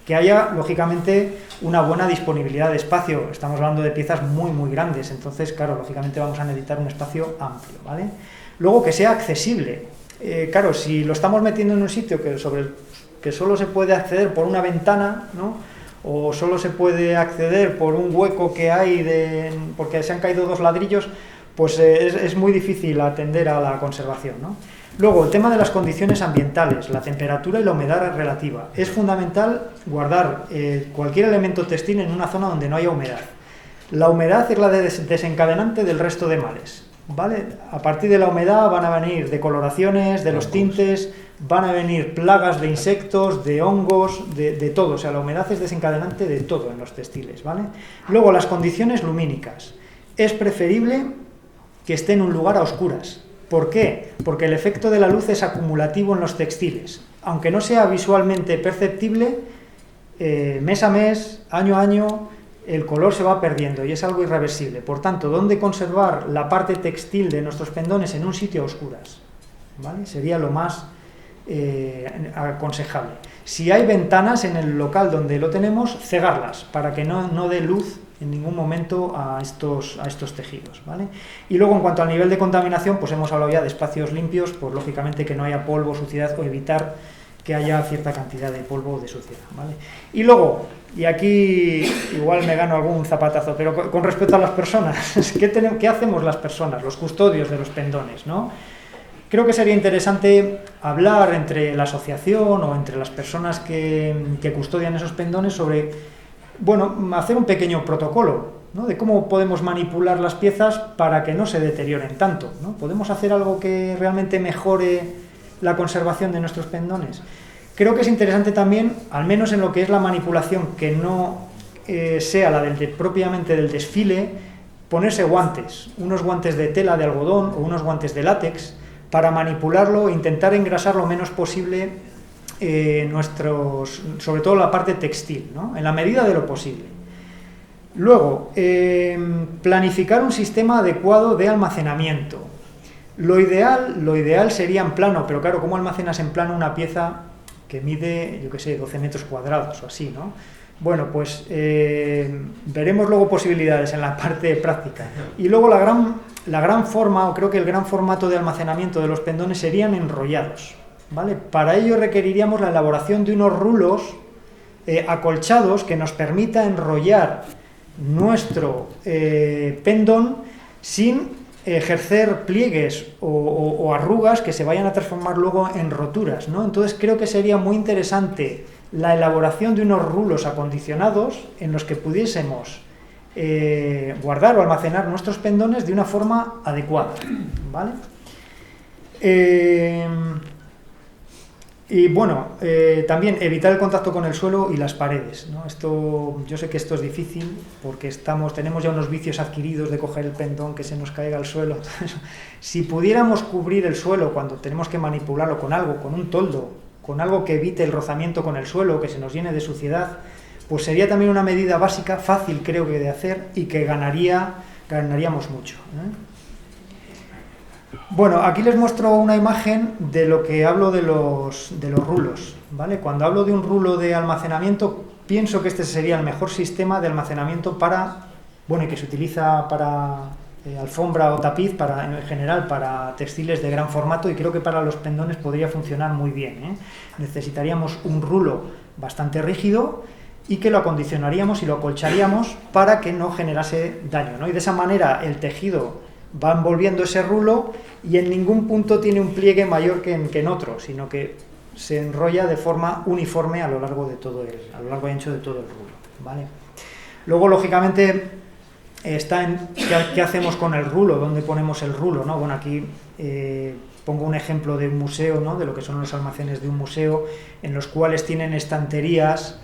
Que haya, lógicamente, una buena disponibilidad de espacio. Estamos hablando de piezas muy, muy grandes, entonces, claro, lógicamente vamos a necesitar un espacio amplio, ¿vale? Luego, que sea accesible. Claro, si lo estamos metiendo en un sitio que solo se puede acceder por una ventana, ¿no? O solo se puede acceder por un hueco que hay porque se han caído 2 ladrillos, pues es muy difícil atender a la conservación, ¿no? Luego, el tema de las condiciones ambientales, la temperatura y la humedad relativa. Es fundamental guardar cualquier elemento textil en una zona donde no haya humedad. La humedad es la desencadenante del resto de males, ¿vale? A partir de la humedad van a venir decoloraciones de los tintes, van a venir plagas de insectos, de hongos, de todo. O sea, la humedad es desencadenante de todo en los textiles, ¿vale? Luego, las condiciones lumínicas. Es preferible que esté en un lugar a oscuras. ¿Por qué? Porque el efecto de la luz es acumulativo en los textiles. Aunque no sea visualmente perceptible, mes a mes, año a año, el color se va perdiendo y es algo irreversible. Por tanto, ¿dónde conservar la parte textil de nuestros pendones? En un sitio a oscuras, ¿vale? Sería lo más aconsejable. Si hay ventanas en el local donde lo tenemos, cegarlas para que no dé luz en ningún momento a estos tejidos, ¿vale? Y luego, en cuanto al nivel de contaminación, pues hemos hablado ya de espacios limpios, pues lógicamente que no haya polvo, suciedad, o evitar que haya cierta cantidad de polvo o de suciedad, ¿vale? Y luego, y aquí igual me gano algún zapatazo, pero con respecto a las personas, ¿qué hacemos las personas, los custodios de los pendones, ¿no? Creo que sería interesante hablar entre la asociación o entre las personas que custodian esos pendones sobre, bueno, hacer un pequeño protocolo, ¿no? De cómo podemos manipular las piezas para que no se deterioren tanto, ¿no? ¿Podemos hacer algo que realmente mejore la conservación de nuestros pendones? Creo que es interesante también, al menos en lo que es la manipulación, que no sea la propiamente del desfile, ponerse guantes, unos guantes de tela de algodón o unos guantes de látex, para manipularlo e intentar engrasar lo menos posible sobre todo la parte textil, ¿no? En la medida de lo posible. Luego, planificar un sistema adecuado de almacenamiento. Lo ideal sería en plano, pero claro, ¿cómo almacenas en plano una pieza que mide, yo qué sé, 12 metros cuadrados o así, ¿no? Bueno, pues veremos luego posibilidades en la parte práctica. Y luego la gran forma, o creo que el gran formato de almacenamiento de los pendones serían enrollados, ¿vale? Para ello requeriríamos la elaboración de unos rulos acolchados que nos permita enrollar nuestro pendón sin ejercer pliegues o arrugas que se vayan a transformar luego en roturas, ¿no? Entonces creo que sería muy interesante la elaboración de unos rulos acondicionados en los que pudiésemos guardar o almacenar nuestros pendones de una forma adecuada, ¿vale? Y bueno, también evitar el contacto con el suelo y las paredes, ¿no? Yo sé que esto es difícil porque tenemos ya unos vicios adquiridos de coger el pendón que se nos caiga al suelo. Si pudiéramos cubrir el suelo cuando tenemos que manipularlo con algo, con un toldo, con algo que evite el rozamiento con el suelo, que se nos llene de suciedad, pues sería también una medida básica, fácil creo que de hacer y que ganaríamos mucho, ¿eh? Bueno, aquí les muestro una imagen de lo que hablo de los rulos, ¿vale? Cuando hablo de un rulo de almacenamiento, pienso que este sería el mejor sistema de almacenamiento y que se utiliza para alfombra o tapiz, en general para textiles de gran formato, y creo que para los pendones podría funcionar muy bien, ¿eh? Necesitaríamos un rulo bastante rígido y que lo acondicionaríamos y lo acolcharíamos para que no generase daño, ¿no? Y de esa manera el tejido va envolviendo ese rulo y en ningún punto tiene un pliegue mayor que en otro, sino que se enrolla de forma uniforme a lo largo y ancho de todo el rulo, ¿vale? Luego, lógicamente, está en qué hacemos con el rulo, dónde ponemos el rulo, ¿no? Bueno, aquí pongo un ejemplo de un museo, ¿no? De lo que son los almacenes de un museo, en los cuales tienen estanterías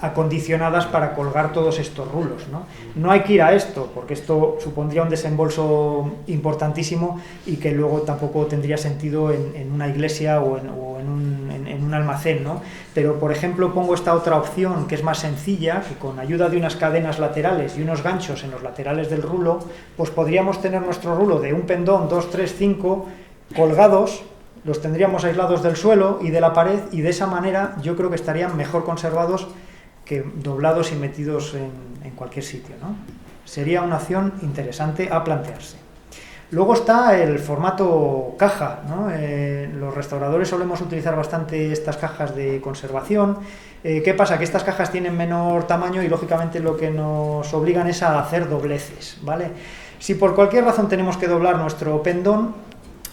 acondicionadas para colgar todos estos rulos, ¿no? No hay que ir a esto, porque esto supondría un desembolso importantísimo y que luego tampoco tendría sentido en una iglesia o en un almacén, ¿no? Pero, por ejemplo, pongo esta otra opción que es más sencilla, que con ayuda de unas cadenas laterales y unos ganchos en los laterales del rulo, pues podríamos tener nuestro rulo de un pendón, 2, 3, 5, colgados, los tendríamos aislados del suelo y de la pared, y de esa manera yo creo que estarían mejor conservados que doblados y metidos en cualquier sitio, ¿no? Sería una opción interesante a plantearse. Luego está el formato caja, ¿no? Los restauradores solemos utilizar bastante estas cajas de conservación. ¿Qué pasa? Que estas cajas tienen menor tamaño y lógicamente lo que nos obligan es a hacer dobleces, ¿vale? Si por cualquier razón tenemos que doblar nuestro pendón,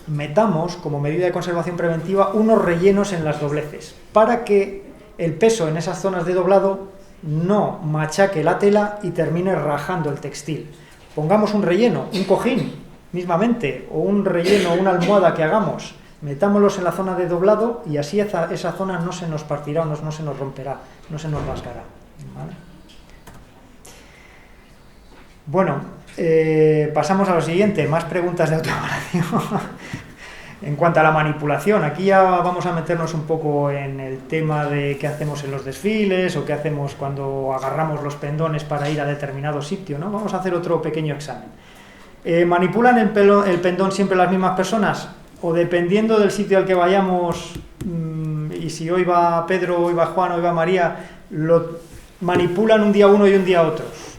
metamos, como medida de conservación preventiva, unos rellenos en las dobleces, para que el peso en esas zonas de doblado no machaque la tela y termine rajando el textil. Pongamos un relleno, un cojín, mismamente, o un relleno, una almohada que hagamos, metámoslos en la zona de doblado y así esa zona no se nos partirá, no se nos romperá, no se nos rasgará, ¿vale? Bueno, pasamos a lo siguiente, más preguntas de autoevaluación. En cuanto a la manipulación, aquí ya vamos a meternos un poco en el tema de qué hacemos en los desfiles o qué hacemos cuando agarramos los pendones para ir a determinado sitio, ¿no? Vamos a hacer otro pequeño examen. ¿Manipulan el pendón siempre las mismas personas? O dependiendo del sitio al que vayamos, y si hoy va Pedro, hoy va Juan, hoy va María, lo manipulan un día uno y un día otros.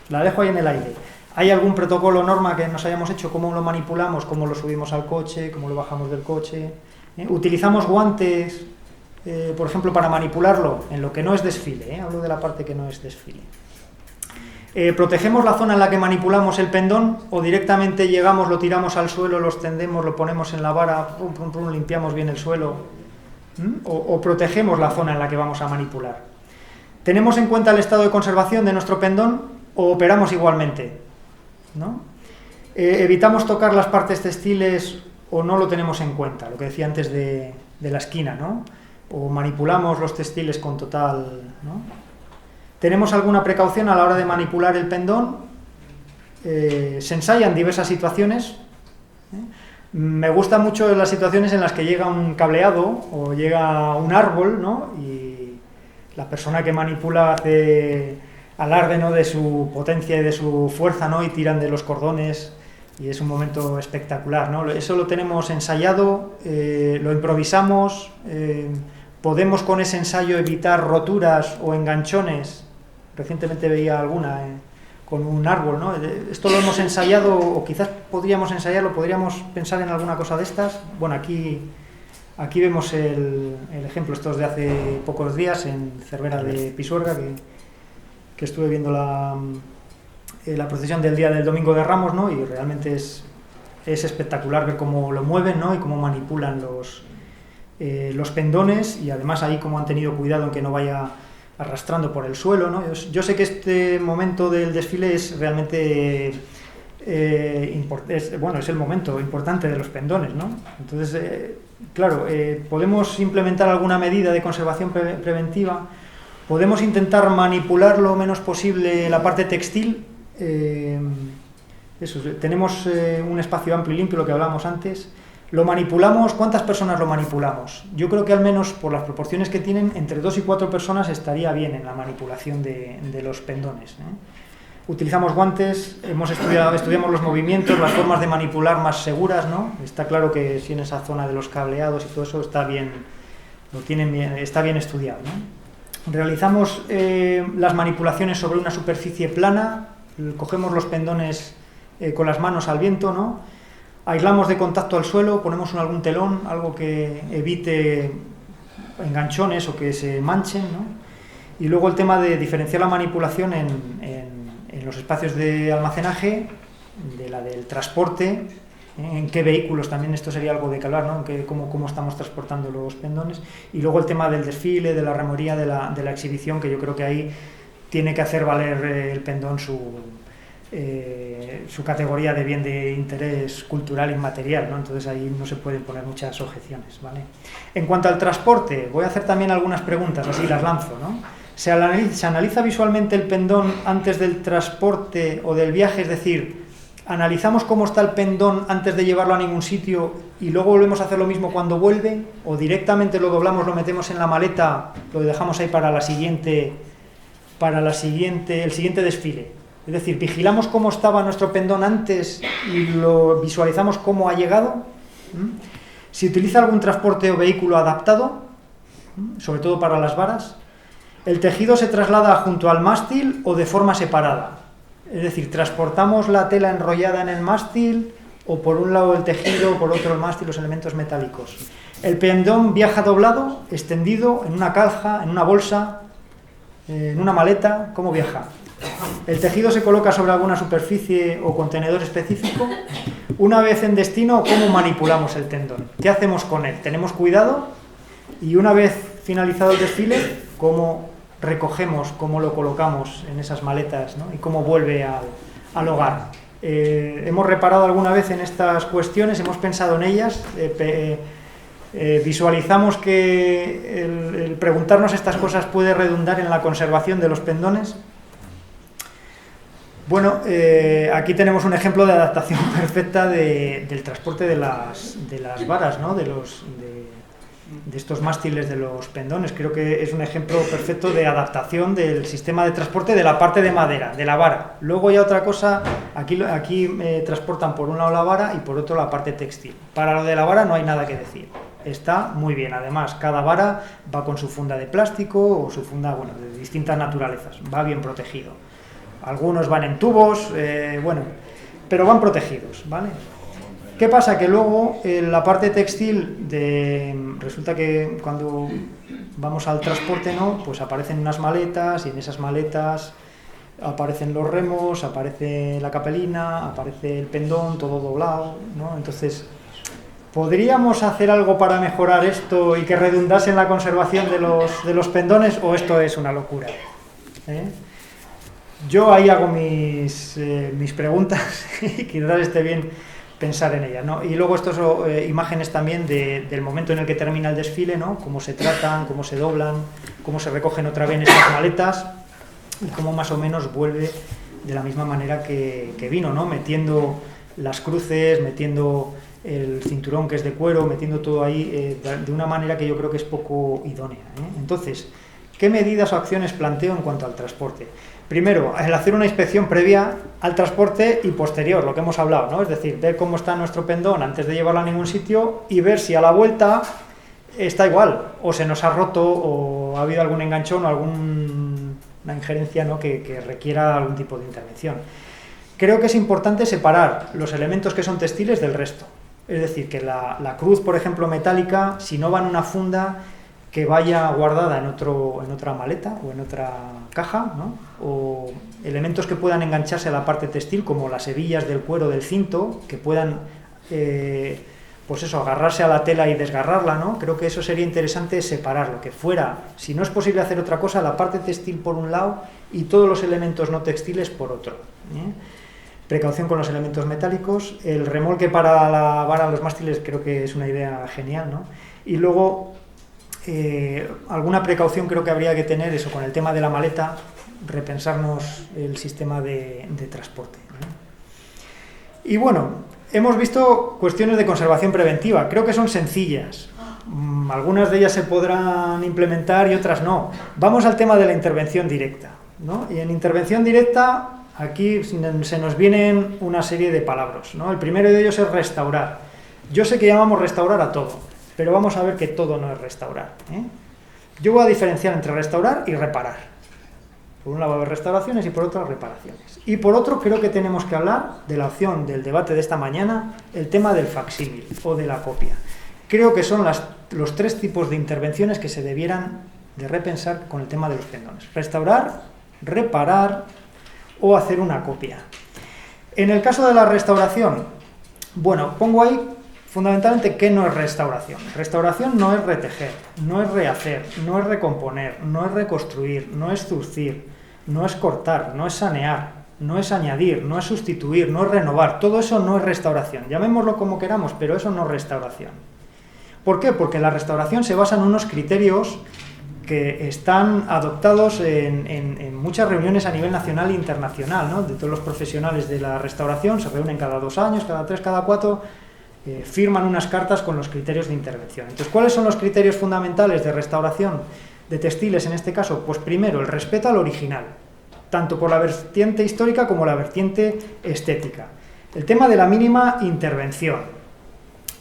La dejo ahí en el aire. ¿Hay algún protocolo o norma que nos hayamos hecho? ¿Cómo lo manipulamos? ¿Cómo lo subimos al coche? ¿Cómo lo bajamos del coche? ¿Utilizamos guantes, por ejemplo, para manipularlo? En lo que no es desfile, hablo de la parte que no es desfile. ¿Protegemos la zona en la que manipulamos el pendón o directamente llegamos, lo tiramos al suelo, lo extendemos, lo ponemos en la vara, limpiamos bien el suelo? ¿O protegemos la zona en la que vamos a manipular? ¿Tenemos en cuenta el estado de conservación de nuestro pendón o operamos igualmente? ¿No? ¿Evitamos tocar las partes textiles o no lo tenemos en cuenta? Lo que decía antes de la esquina, ¿no? O manipulamos los textiles con total, ¿no? ¿Tenemos alguna precaución a la hora de manipular el pendón? Se ensayan diversas situaciones. Me gustan mucho las situaciones en las que llega un cableado o llega un árbol, ¿no? Y la persona que manipula hace alarde, ¿no?, de su potencia y de su fuerza, ¿no? Y tiran de los cordones y es un momento espectacular, ¿no? Eso lo tenemos ensayado, lo improvisamos, podemos con ese ensayo evitar roturas o enganchones. Recientemente veía alguna con un árbol, ¿no? Esto lo hemos ensayado, o quizás podríamos ensayarlo, podríamos pensar en alguna cosa de estas. Bueno, aquí vemos el ejemplo, estos de hace pocos días en Cervera de Pisuerga, que estuve viendo la procesión del día del Domingo de Ramos, ¿no? Y realmente es espectacular ver cómo lo mueven, ¿no? Y cómo manipulan los pendones, y además ahí cómo han tenido cuidado en que no vaya arrastrando por el suelo, ¿no? Yo sé que este momento del desfile es realmente es el momento importante de los pendones, ¿no? Entonces, claro, podemos implementar alguna medida de conservación preventiva. Podemos intentar manipular lo menos posible la parte textil. Tenemos un espacio amplio y limpio, lo que hablábamos antes. ¿Lo manipulamos? ¿Cuántas personas lo manipulamos? Yo creo que al menos por las proporciones que tienen, entre 2 y 4 personas estaría bien en la manipulación de los pendones. Utilizamos guantes, estudiamos los movimientos, las formas de manipular más seguras, ¿no? Está claro que si en esa zona de los cableados y todo eso está bien estudiado, ¿no? Realizamos las manipulaciones sobre una superficie plana, cogemos los pendones con las manos al viento, ¿no? Aislamos de contacto al suelo, ponemos algún telón, algo que evite enganchones o que se manchen, ¿no? Y luego el tema de diferenciar la manipulación en los espacios de almacenaje, de la del transporte en qué vehículos, también esto sería algo de que hablar, ¿no? Cómo estamos transportando los pendones, y luego el tema del desfile, de la remoría, de la exhibición, que yo creo que ahí tiene que hacer valer el pendón su categoría de bien de interés cultural inmaterial, ¿no? Entonces ahí no se pueden poner muchas objeciones, ¿vale? En cuanto al transporte, voy a hacer también algunas preguntas, así las lanzo, ¿no? ¿Se analiza visualmente el pendón antes del transporte o del viaje? Es decir, ¿analizamos cómo está el pendón antes de llevarlo a ningún sitio y luego volvemos a hacer lo mismo cuando vuelve? ¿O directamente lo doblamos, lo metemos en la maleta, lo dejamos ahí para el siguiente desfile? Es decir, ¿vigilamos cómo estaba nuestro pendón antes y lo visualizamos cómo ha llegado? ¿Se utiliza algún transporte o vehículo adaptado, sobre todo para las varas? ¿El tejido se traslada junto al mástil o de forma separada? Es decir, ¿transportamos la tela enrollada en el mástil o por un lado el tejido, por otro el mástil, los elementos metálicos? ¿El pendón viaja doblado, extendido, en una caja, en una bolsa, en una maleta? ¿Cómo viaja? ¿El tejido se coloca sobre alguna superficie o contenedor específico? Una vez en destino, ¿cómo manipulamos el tendón? ¿Qué hacemos con él? ¿Tenemos cuidado? Y una vez finalizado el desfile, ¿cómo recogemos, cómo lo colocamos en esas maletas, ¿no? Y cómo vuelve al hogar? Hemos reparado alguna vez en estas cuestiones, hemos pensado en ellas, visualizamos que el preguntarnos estas cosas puede redundar en la conservación de los pendones. Bueno, aquí tenemos un ejemplo de adaptación perfecta del transporte de las varas, ¿no? De estos mástiles de los pendones. Creo que es un ejemplo perfecto de adaptación del sistema de transporte de la parte de madera, de la vara. Luego ya otra cosa, aquí transportan por un lado la vara y por otro la parte textil. Para lo de la vara no hay nada que decir. Está muy bien, además cada vara va con su funda de plástico o su funda, bueno, de distintas naturalezas, va bien protegido. Algunos van en tubos, bueno, pero van protegidos, ¿vale? ¿Qué pasa? Que luego en la parte textil resulta que cuando vamos al transporte, ¿no? Pues aparecen unas maletas y en esas maletas aparecen los remos, aparece la capelina, aparece el pendón, todo doblado, ¿no? Entonces, ¿podríamos hacer algo para mejorar esto y que redundase en la conservación de los pendones o esto es una locura? Yo ahí hago mis preguntas y quizás esté bien pensar en ellas, ¿no? Y luego estas imágenes también del momento en el que termina el desfile, ¿no? Cómo se tratan, cómo se doblan, cómo se recogen otra vez estas maletas y cómo más o menos vuelve de la misma manera que vino, ¿no? Metiendo las cruces, metiendo el cinturón que es de cuero, metiendo todo ahí de una manera que yo creo que es poco idónea, ¿eh? Entonces, ¿qué medidas o acciones planteo en cuanto al transporte? Primero, el hacer una inspección previa al transporte y posterior, lo que hemos hablado, ¿no? Es decir, ver cómo está nuestro pendón antes de llevarlo a ningún sitio y ver si a la vuelta está igual, o se nos ha roto, o ha habido algún enganchón o alguna injerencia, ¿no? que requiera algún tipo de intervención. Creo que es importante separar los elementos que son textiles del resto. Es decir, que la cruz, por ejemplo, metálica, si no va en una funda, que vaya guardada en otra maleta o en otra caja, ¿no? O elementos que puedan engancharse a la parte textil, como las hebillas del cuero del cinto, que puedan, pues eso, agarrarse a la tela y desgarrarla, ¿no? Creo que eso sería interesante separarlo, que fuera, si no es posible hacer otra cosa, la parte textil por un lado y todos los elementos no textiles por otro, ¿eh? Precaución con los elementos metálicos, el remolque para la vara, los mástiles, creo que es una idea genial, ¿no? Y luego, alguna precaución creo que habría que tener, eso, con el tema de la maleta, repensarnos el sistema de transporte, ¿no? Y bueno, hemos visto cuestiones de conservación preventiva, creo que son sencillas, algunas de ellas se podrán implementar y otras no. Vamos al tema de la intervención directa, ¿no? Y en intervención directa, aquí se nos vienen una serie de palabras, ¿no? El primero de ellos es restaurar. Yo sé que llamamos restaurar a todo, pero vamos a ver que todo no es restaurar, ¿eh? Yo voy a diferenciar entre restaurar y reparar. Por un lado va a haber restauraciones y por otro reparaciones. Y por otro creo que tenemos que hablar de la opción del debate de esta mañana, el tema del facsímil o de la copia. Creo que son los tres tipos de intervenciones que se debieran de repensar con el tema de los pendones. Restaurar, reparar o hacer una copia. En el caso de la restauración, Bueno, pongo ahí fundamentalmente qué no es restauración. Restauración no es retejer, no es rehacer, no es recomponer, no es reconstruir, no es zurcir, no es cortar, no es sanear, no es añadir, no es sustituir, no es renovar. Todo eso no es restauración. Llamémoslo como queramos, pero eso no es restauración. ¿Por qué? Porque la restauración se basa en unos criterios que están adoptados en muchas reuniones a nivel nacional e internacional, ¿no? De todos los profesionales de la restauración, se reúnen cada 2 años, cada 3, cada 4, firman unas cartas con los criterios de intervención. Entonces, ¿cuáles son los criterios fundamentales de restauración de textiles en este caso? Pues primero, el respeto al original, tanto por la vertiente histórica como la vertiente estética. El tema de la mínima intervención.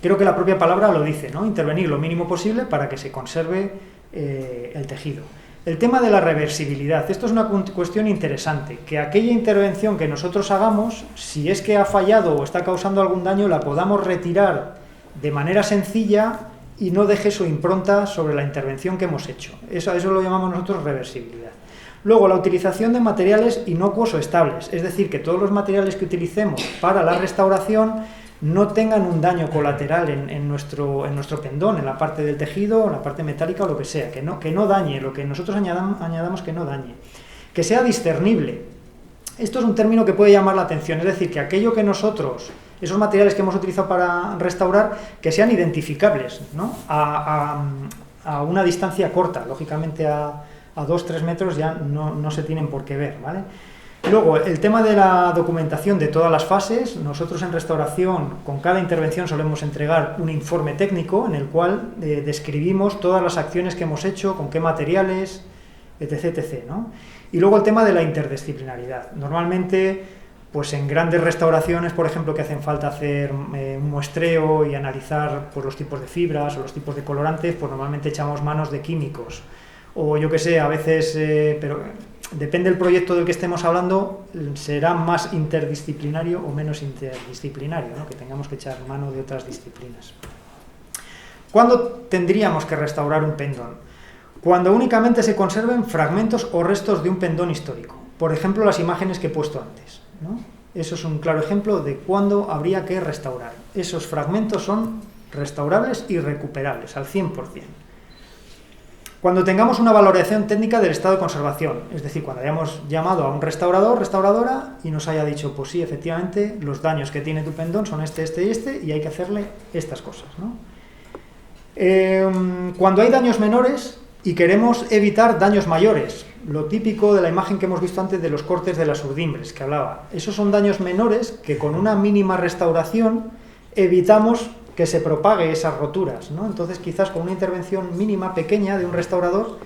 Creo que la propia palabra lo dice, ¿no? Intervenir lo mínimo posible para que se conserve el tejido. El tema de la reversibilidad. Esto es una cuestión interesante, que aquella intervención que nosotros hagamos, si es que ha fallado o está causando algún daño, la podamos retirar de manera sencilla y no deje su impronta sobre la intervención que hemos hecho. Eso lo llamamos nosotros reversibilidad. Luego, la utilización de materiales inocuos o estables, es decir, que todos los materiales que utilicemos para la restauración no tengan un daño colateral en nuestro pendón, en la parte del tejido, en la parte metálica o lo que sea, que no dañe, lo que nosotros añadamos que no dañe. Que sea discernible. Esto es un término que puede llamar la atención, es decir, que aquello que nosotros, esos materiales que hemos utilizado para restaurar, que sean identificables, ¿no? A una distancia corta, lógicamente a 2-3 metros ya no se tienen por qué ver, ¿vale? Luego, el tema de la documentación de todas las fases. Nosotros en restauración, con cada intervención solemos entregar un informe técnico en el cual describimos todas las acciones que hemos hecho, con qué materiales, etc., etc., ¿no? Y luego el tema de la interdisciplinaridad. Normalmente, pues en grandes restauraciones, por ejemplo, que hacen falta hacer un muestreo y analizar pues, los tipos de fibras o los tipos de colorantes, pues normalmente echamos manos de químicos. O yo que sé, a veces, pero depende del proyecto del que estemos hablando, será más interdisciplinario o menos interdisciplinario, ¿no? Que tengamos que echar mano de otras disciplinas. ¿Cuándo tendríamos que restaurar un pendón? Cuando únicamente se conserven fragmentos o restos de un pendón histórico. Por ejemplo, las imágenes que he puesto antes, ¿no? Eso es un claro ejemplo de cuándo habría que restaurar. Esos fragmentos son restaurables y recuperables al 100%. Cuando tengamos una valoración técnica del estado de conservación, es decir, cuando hayamos llamado a un restaurador, restauradora, y nos haya dicho, pues sí, efectivamente, los daños que tiene tu pendón son este y este, y hay que hacerle estas cosas, ¿no? Cuando hay daños menores y queremos evitar daños mayores, lo típico de la imagen que hemos visto antes de los cortes de las urdimbres, que hablaba, esos son daños menores que con una mínima restauración evitamos que se propague esas roturas, ¿no? Entonces quizás con una intervención mínima, pequeña, de un restaurador,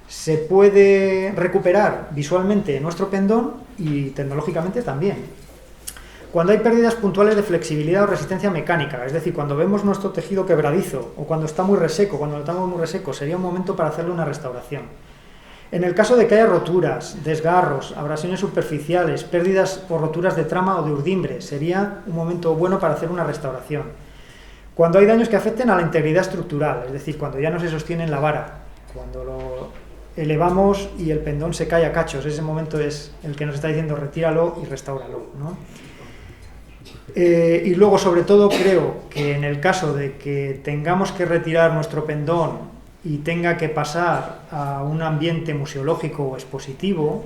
se puede recuperar visualmente nuestro pendón y tecnológicamente también. Cuando hay pérdidas puntuales de flexibilidad o resistencia mecánica, es decir, cuando vemos nuestro tejido quebradizo o cuando está muy reseco, cuando lo tenemos muy reseco, sería un momento para hacerle una restauración. En el caso de que haya roturas, desgarros, abrasiones superficiales, pérdidas o roturas de trama o de urdimbre, sería un momento bueno para hacer una restauración. Cuando hay daños que afecten a la integridad estructural, es decir, cuando ya no se sostiene en la vara, cuando lo elevamos y el pendón se cae a cachos, ese momento es el que nos está diciendo retíralo y restáuralo, ¿no? Y luego, sobre todo, creo que en el caso de que tengamos que retirar nuestro pendón y tenga que pasar a un ambiente museológico o expositivo,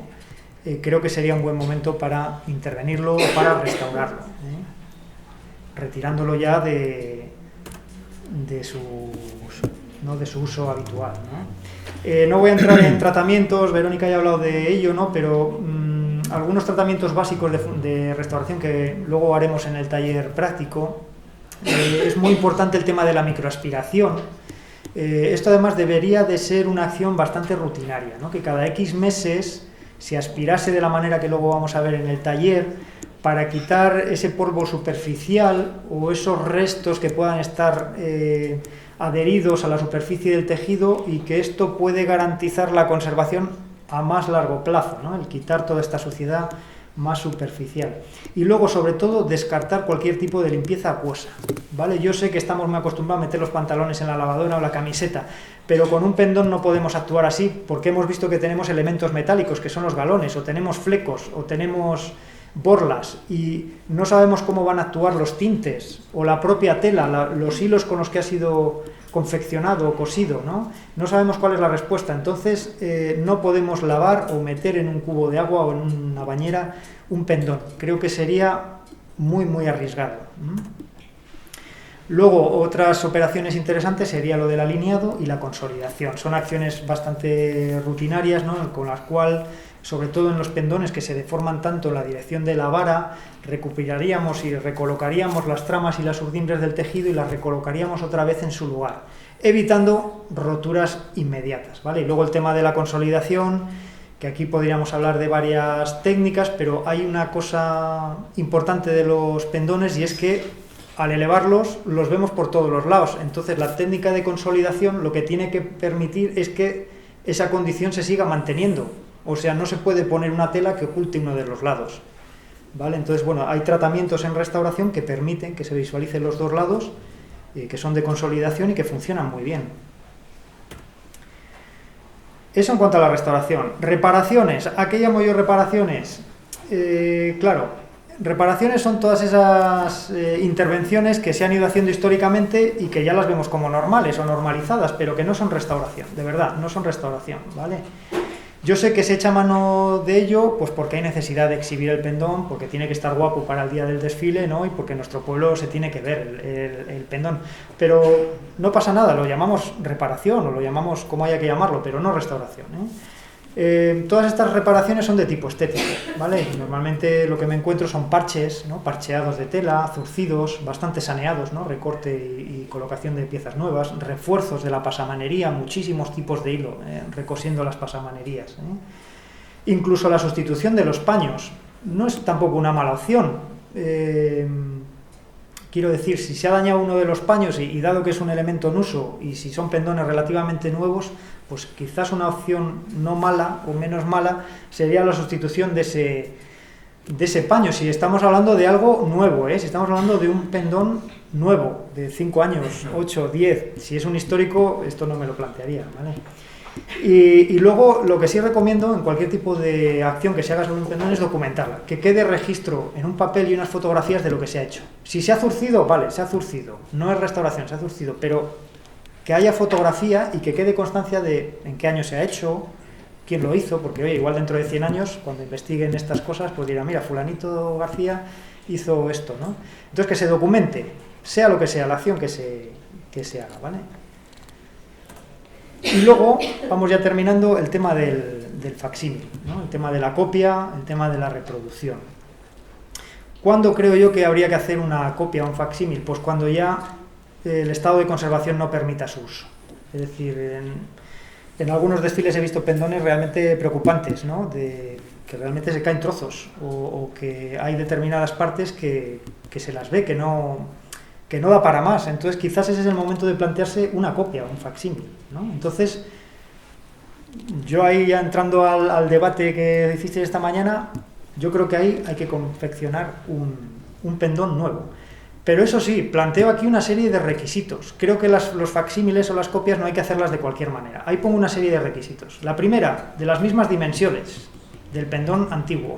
creo que sería un buen momento para intervenirlo o para restaurarlo, retirándolo ya de su uso habitual, ¿no? No voy a entrar en tratamientos, Verónica ya ha hablado de ello, ¿no? Pero algunos tratamientos básicos de restauración que luego haremos en el taller práctico. Es muy importante el tema de la microaspiración. Esto además debería de ser una acción bastante rutinaria, ¿no? Que cada X meses se aspirase de la manera que luego vamos a ver en el taller, para quitar ese polvo superficial o esos restos que puedan estar adheridos a la superficie del tejido, y que esto puede garantizar la conservación a más largo plazo, ¿no? El quitar toda esta suciedad más superficial. Y luego, sobre todo, descartar cualquier tipo de limpieza acuosa, ¿vale? Yo sé que estamos muy acostumbrados a meter los pantalones en la lavadora o la camiseta, pero con un pendón no podemos actuar así, porque hemos visto que tenemos elementos metálicos, que son los galones, o tenemos flecos, o tenemos borlas y no sabemos cómo van a actuar los tintes o la propia tela, los hilos con los que ha sido confeccionado o cosido, no sabemos cuál es la respuesta. Entonces no podemos lavar o meter en un cubo de agua o en una bañera un pendón. Creo que sería muy arriesgado. Luego, otras operaciones interesantes sería lo del alineado y la consolidación. Son acciones bastante rutinarias, ¿no?, con las cuales, sobre todo en los pendones que se deforman tanto en la dirección de la vara, recuperaríamos y recolocaríamos las tramas y las urdimbres del tejido y las recolocaríamos otra vez en su lugar, evitando roturas inmediatas, ¿vale? Y luego el tema de la consolidación, que aquí podríamos hablar de varias técnicas, pero hay una cosa importante de los pendones y es que al elevarlos los vemos por todos los lados. Entonces la técnica de consolidación lo que tiene que permitir es que esa condición se siga manteniendo. O sea, no se puede poner una tela que oculte uno de los lados, ¿vale? Entonces, bueno, hay tratamientos en restauración que permiten que se visualicen los dos lados, que son de consolidación y que funcionan muy bien. Eso en cuanto a la restauración. Reparaciones. ¿A qué llamo yo reparaciones? Claro, reparaciones son todas esas intervenciones que se han ido haciendo históricamente y que ya las vemos como normales o normalizadas, pero que no son restauración, de verdad, no son restauración, ¿vale? Yo sé que se echa mano de ello pues porque hay necesidad de exhibir el pendón, porque tiene que estar guapo para el día del desfile, ¿no?, y porque en nuestro pueblo se tiene que ver el pendón. Pero no pasa nada, lo llamamos reparación o lo llamamos como haya que llamarlo, pero no restauración, todas estas reparaciones son de tipo estético, ¿vale? Normalmente lo que me encuentro son parches, ¿no?, parcheados de tela, zurcidos, bastante saneados, ¿no?, recorte y colocación de piezas nuevas, refuerzos de la pasamanería, muchísimos tipos de hilo, recosiendo las pasamanerías, incluso la sustitución de los paños no es tampoco una mala opción. Quiero decir, si se ha dañado uno de los paños y dado que es un elemento en uso y si son pendones relativamente nuevos, pues quizás una opción no mala o menos mala sería la sustitución de ese paño, si estamos hablando de algo nuevo, si estamos hablando de un pendón nuevo, de 5 años, 8, 10, si es un histórico, esto no me lo plantearía, ¿vale? Y luego lo que sí recomiendo en cualquier tipo de acción que se haga sobre un pendón es documentarla, que quede registro en un papel y unas fotografías de lo que se ha hecho. Si se ha zurcido, vale, se ha zurcido, no es restauración, se ha zurcido, pero que haya fotografía y que quede constancia de en qué año se ha hecho, quién lo hizo, porque oye, igual dentro de 100 años, cuando investiguen estas cosas, pues dirán, mira, fulanito García hizo esto, ¿no? Entonces que se documente, sea lo que sea la acción que se haga, ¿vale? Y luego, vamos ya terminando, el tema del facsímil, ¿no?, el tema de la copia, el tema de la reproducción. ¿Cuándo creo yo que habría que hacer una copia o un facsímil? Pues cuando ya el estado de conservación no permita su uso. Es decir, en algunos desfiles he visto pendones realmente preocupantes, ¿no?, de que realmente se caen trozos o que hay determinadas partes que se las ve, que no da para más. Entonces quizás ese es el momento de plantearse una copia, un facsímil, ¿no? Entonces, yo ahí ya entrando al debate que hiciste esta mañana, yo creo que ahí hay que confeccionar un pendón nuevo. Pero eso sí, planteo aquí una serie de requisitos. Creo que los facsímiles o las copias no hay que hacerlas de cualquier manera. Ahí pongo una serie de requisitos. La primera, de las mismas dimensiones del pendón antiguo,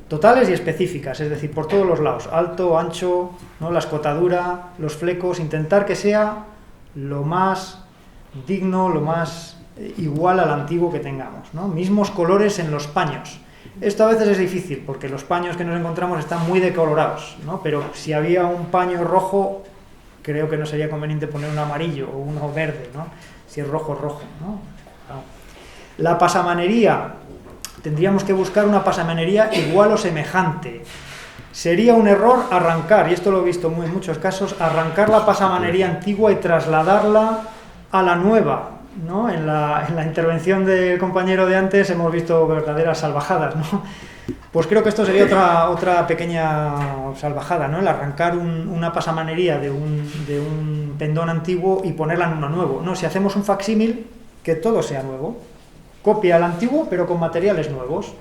totales y específicas, es decir, por todos los lados, alto, ancho, ¿no?, la escotadura, los flecos, intentar que sea lo más digno, lo más igual al antiguo que tengamos, ¿no? Mismos colores en los paños. Esto a veces es difícil porque los paños que nos encontramos están muy decolorados, ¿no? Pero si había un paño rojo, creo que no sería conveniente poner un amarillo o uno verde, ¿no?, si es rojo, rojo, ¿no? La pasamanería, tendríamos que buscar una pasamanería igual o semejante. Sería un error arrancar, y esto lo he visto en muchos casos, arrancar la pasamanería antigua y trasladarla a la nueva, ¿no? En la intervención del compañero de antes hemos visto verdaderas salvajadas, ¿no? Pues creo que esto sería otra pequeña salvajada, ¿no?, el arrancar una pasamanería de un pendón antiguo y ponerla en uno nuevo. No, si hacemos un facsímil, que todo sea nuevo, copia al antiguo pero con materiales nuevos.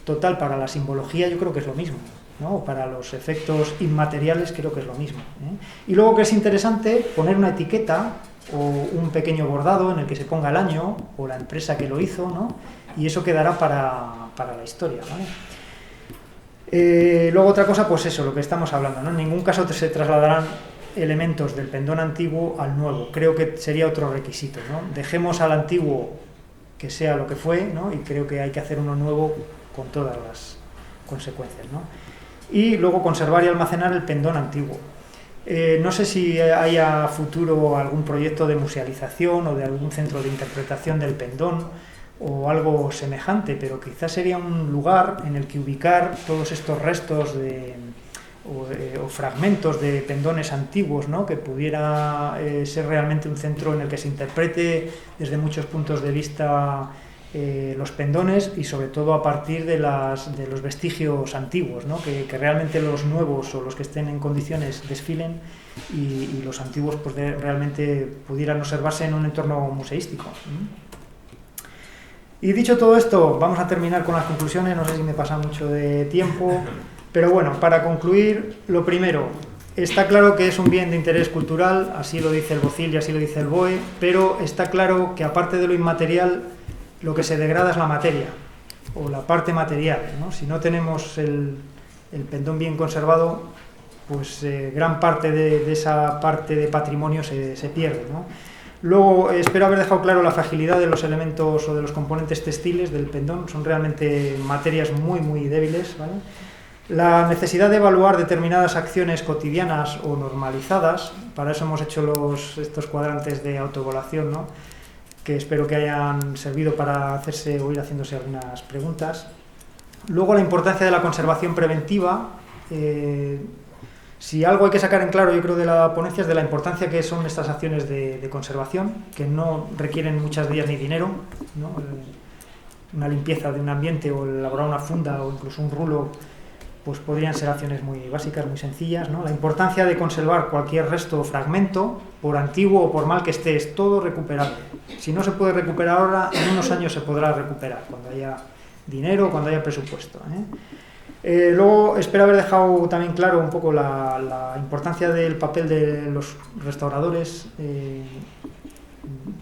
Total, para la simbología yo creo que es lo mismo, ¿no? Para los efectos inmateriales creo que es lo mismo, Y luego que es interesante poner una etiqueta o un pequeño bordado en el que se ponga el año o la empresa que lo hizo, ¿no?, y eso quedará para la historia, ¿vale? Luego otra cosa, pues eso, lo que estamos hablando, ¿no? En ningún caso se trasladarán elementos del pendón antiguo al nuevo. Creo que sería otro requisito, ¿no? Dejemos al antiguo que sea lo que fue, ¿no? Y creo que hay que hacer uno nuevo con todas las consecuencias, ¿no? Y luego conservar y almacenar el pendón antiguo. No sé si hay a futuro algún proyecto de musealización o de algún centro de interpretación del pendón o algo semejante, pero quizás sería un lugar en el que ubicar todos estos restos o fragmentos de pendones antiguos, ¿no? Que pudiera ser realmente un centro en el que se interprete desde muchos puntos de vista los pendones y sobre todo a partir de los vestigios antiguos, ¿no? Que realmente los nuevos o los que estén en condiciones desfilen y los antiguos pues realmente pudieran observarse en un entorno museístico. Y dicho todo esto, vamos a terminar con las conclusiones. No sé si me pasa mucho de tiempo, pero bueno, para concluir, lo primero, está claro que es un bien de interés cultural, así lo dice el BOCIL y así lo dice el BOE, pero está claro que aparte de lo inmaterial, lo que se degrada es la materia, o la parte material, ¿no? Si no tenemos el pendón bien conservado, pues gran parte de esa parte de patrimonio se pierde, ¿no? Luego, espero haber dejado claro la fragilidad de los elementos o de los componentes textiles del pendón, son realmente materias muy, muy débiles, ¿vale? La necesidad de evaluar determinadas acciones cotidianas o normalizadas, para eso hemos hecho estos cuadrantes de autoevaluación, ¿no? Que espero que hayan servido para hacerse o ir haciéndose algunas preguntas. Luego la importancia de la conservación preventiva. Si algo hay que sacar en claro, yo creo, de la ponencia es de la importancia que son estas acciones de conservación, que no requieren muchos días ni dinero, ¿no? Una limpieza de un ambiente o elaborar una funda o incluso un rulo, pues podrían ser acciones muy básicas, muy sencillas, ¿no? La importancia de conservar cualquier resto o fragmento, por antiguo o por mal que esté, es todo recuperable. Si no se puede recuperar ahora, en unos años se podrá recuperar, cuando haya dinero, cuando haya presupuesto, luego espero haber dejado también claro un poco la importancia del papel de los restauradores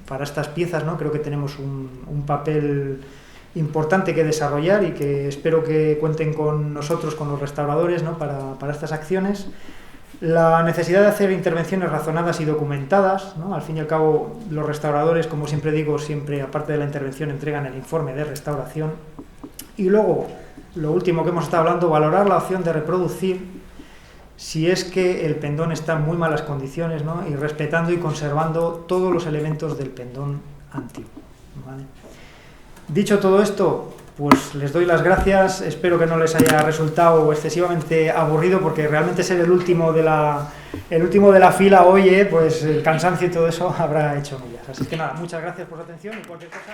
para estas piezas, ¿no? Creo que tenemos un papel importante que desarrollar y que espero que cuenten con nosotros, con los restauradores, ¿no? para estas acciones. La necesidad de hacer intervenciones razonadas y documentadas, ¿no? Al fin y al cabo, los restauradores, como siempre digo, siempre aparte de la intervención entregan el informe de restauración. Y luego, lo último que hemos estado hablando, valorar la opción de reproducir si es que el pendón está en muy malas condiciones, ¿no? Y respetando y conservando todos los elementos del pendón antiguo, ¿vale? Dicho todo esto, pues les doy las gracias, espero que no les haya resultado excesivamente aburrido, porque realmente ser el último de la fila hoy, pues el cansancio y todo eso habrá hecho millas. Así que nada, muchas gracias por su atención y cualquier cosa...